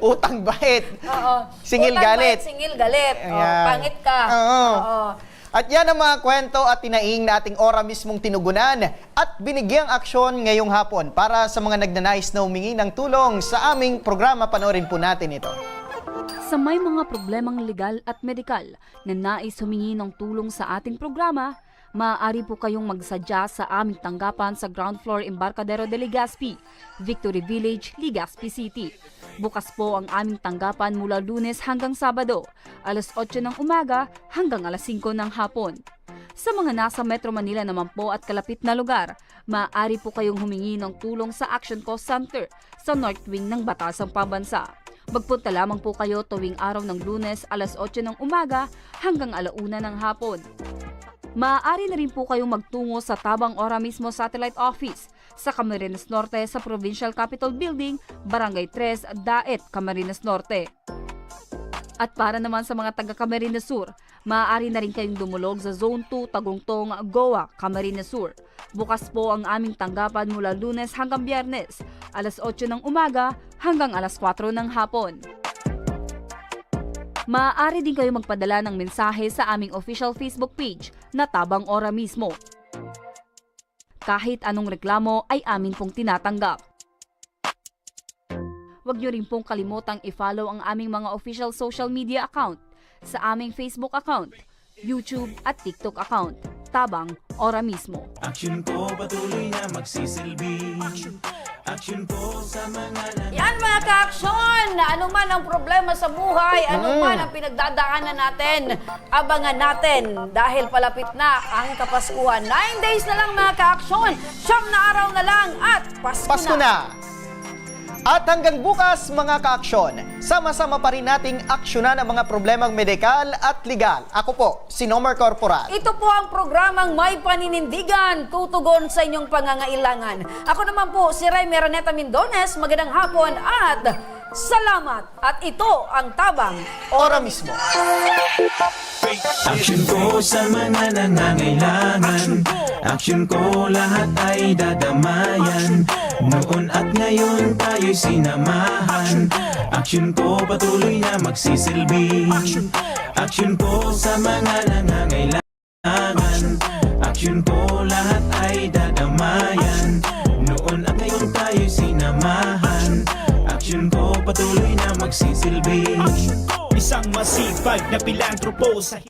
Utang bait. Oo. Singil Utang galit. Bait, singil galit. O, Ayan. pangit ka. Oo. Oo. At yan ang mga kwento at tinaing na ating ora mismong tinugunan at binigyang aksyon ngayong hapon. Para sa mga nagnanais na humingi ng tulong sa aming programa, panoorin po natin ito. Sa may mga problemang legal at medikal na nais humingi ng tulong sa ating programa, maaari po kayong magsadya sa aming tanggapan sa ground floor Embarcadero de Legazpi, Victory Village, Legazpi City. Bukas po ang aming tanggapan mula Lunes hanggang Sabado, alas 8 ng umaga hanggang alas 5 ng hapon. Sa mga nasa Metro Manila naman po at kalapit na lugar, maaari po kayong humingi ng tulong sa Action Cost Center sa North Wing ng Batasang Pambansa. Magpunta lamang po kayo tuwing araw ng Lunes alas 8 ng umaga hanggang alauna ng hapon. Maaari na rin po kayong magtungo sa Tabang Ora mismo Satellite Office sa Camarines Norte sa Provincial Capitol Building, Barangay 3, Daet, Camarines Norte. At para naman sa mga taga Camarines Sur, maaari na rin kayong dumulog sa Zone 2, Tagungtong, Goa, Camarines Sur. Bukas po ang aming tanggapan mula Lunes hanggang Biyernes, alas 8 ng umaga hanggang alas 4 ng hapon. Maaari din kayo magpadala ng mensahe sa aming official Facebook page na Tabang Ora mismo. Kahit anong reklamo ay amin pong tinatanggap. Huwag niyo rin pong kalimutang i-follow ang aming mga official social media account sa aming Facebook account, YouTube at TikTok account, Tabang Ora mismo. Action ko patuloy na magsisilbi. Action ko sa mga Yan mga ka-aksyon! Ano man ang problema sa buhay, ano man ang pinagdadaanan natin, abangan natin dahil palapit na ang Kapaskuhan. 9 days na lang mga ka-aksyon, 9 na araw na lang at Pasko na! At hanggang bukas mga ka-aksyon, sama-sama pa rin nating aksyonan ang mga problemang medikal at legal. Ako po, si Nomar Corporal. Ito po ang programang May Paninindigan, tutugon sa inyong pangangailangan. Ako naman po, si Ray Meraneta Mindones, magandang hapon at salamat. At ito ang Tabang Ora mismo. Action ko sa mga nangangailangan. Action ko lahat ay dadamayan. Noon at ngayon tayo'y sinamahan. Action ko patuloy na magsisilbi. Action ko sa mga nangangailangan. Action ko lahat ay dadamayan. Noon at ngayon tayo'y sinamahan. Action ko patuloy na magsisilbi. Isang masipag na pilantropo sa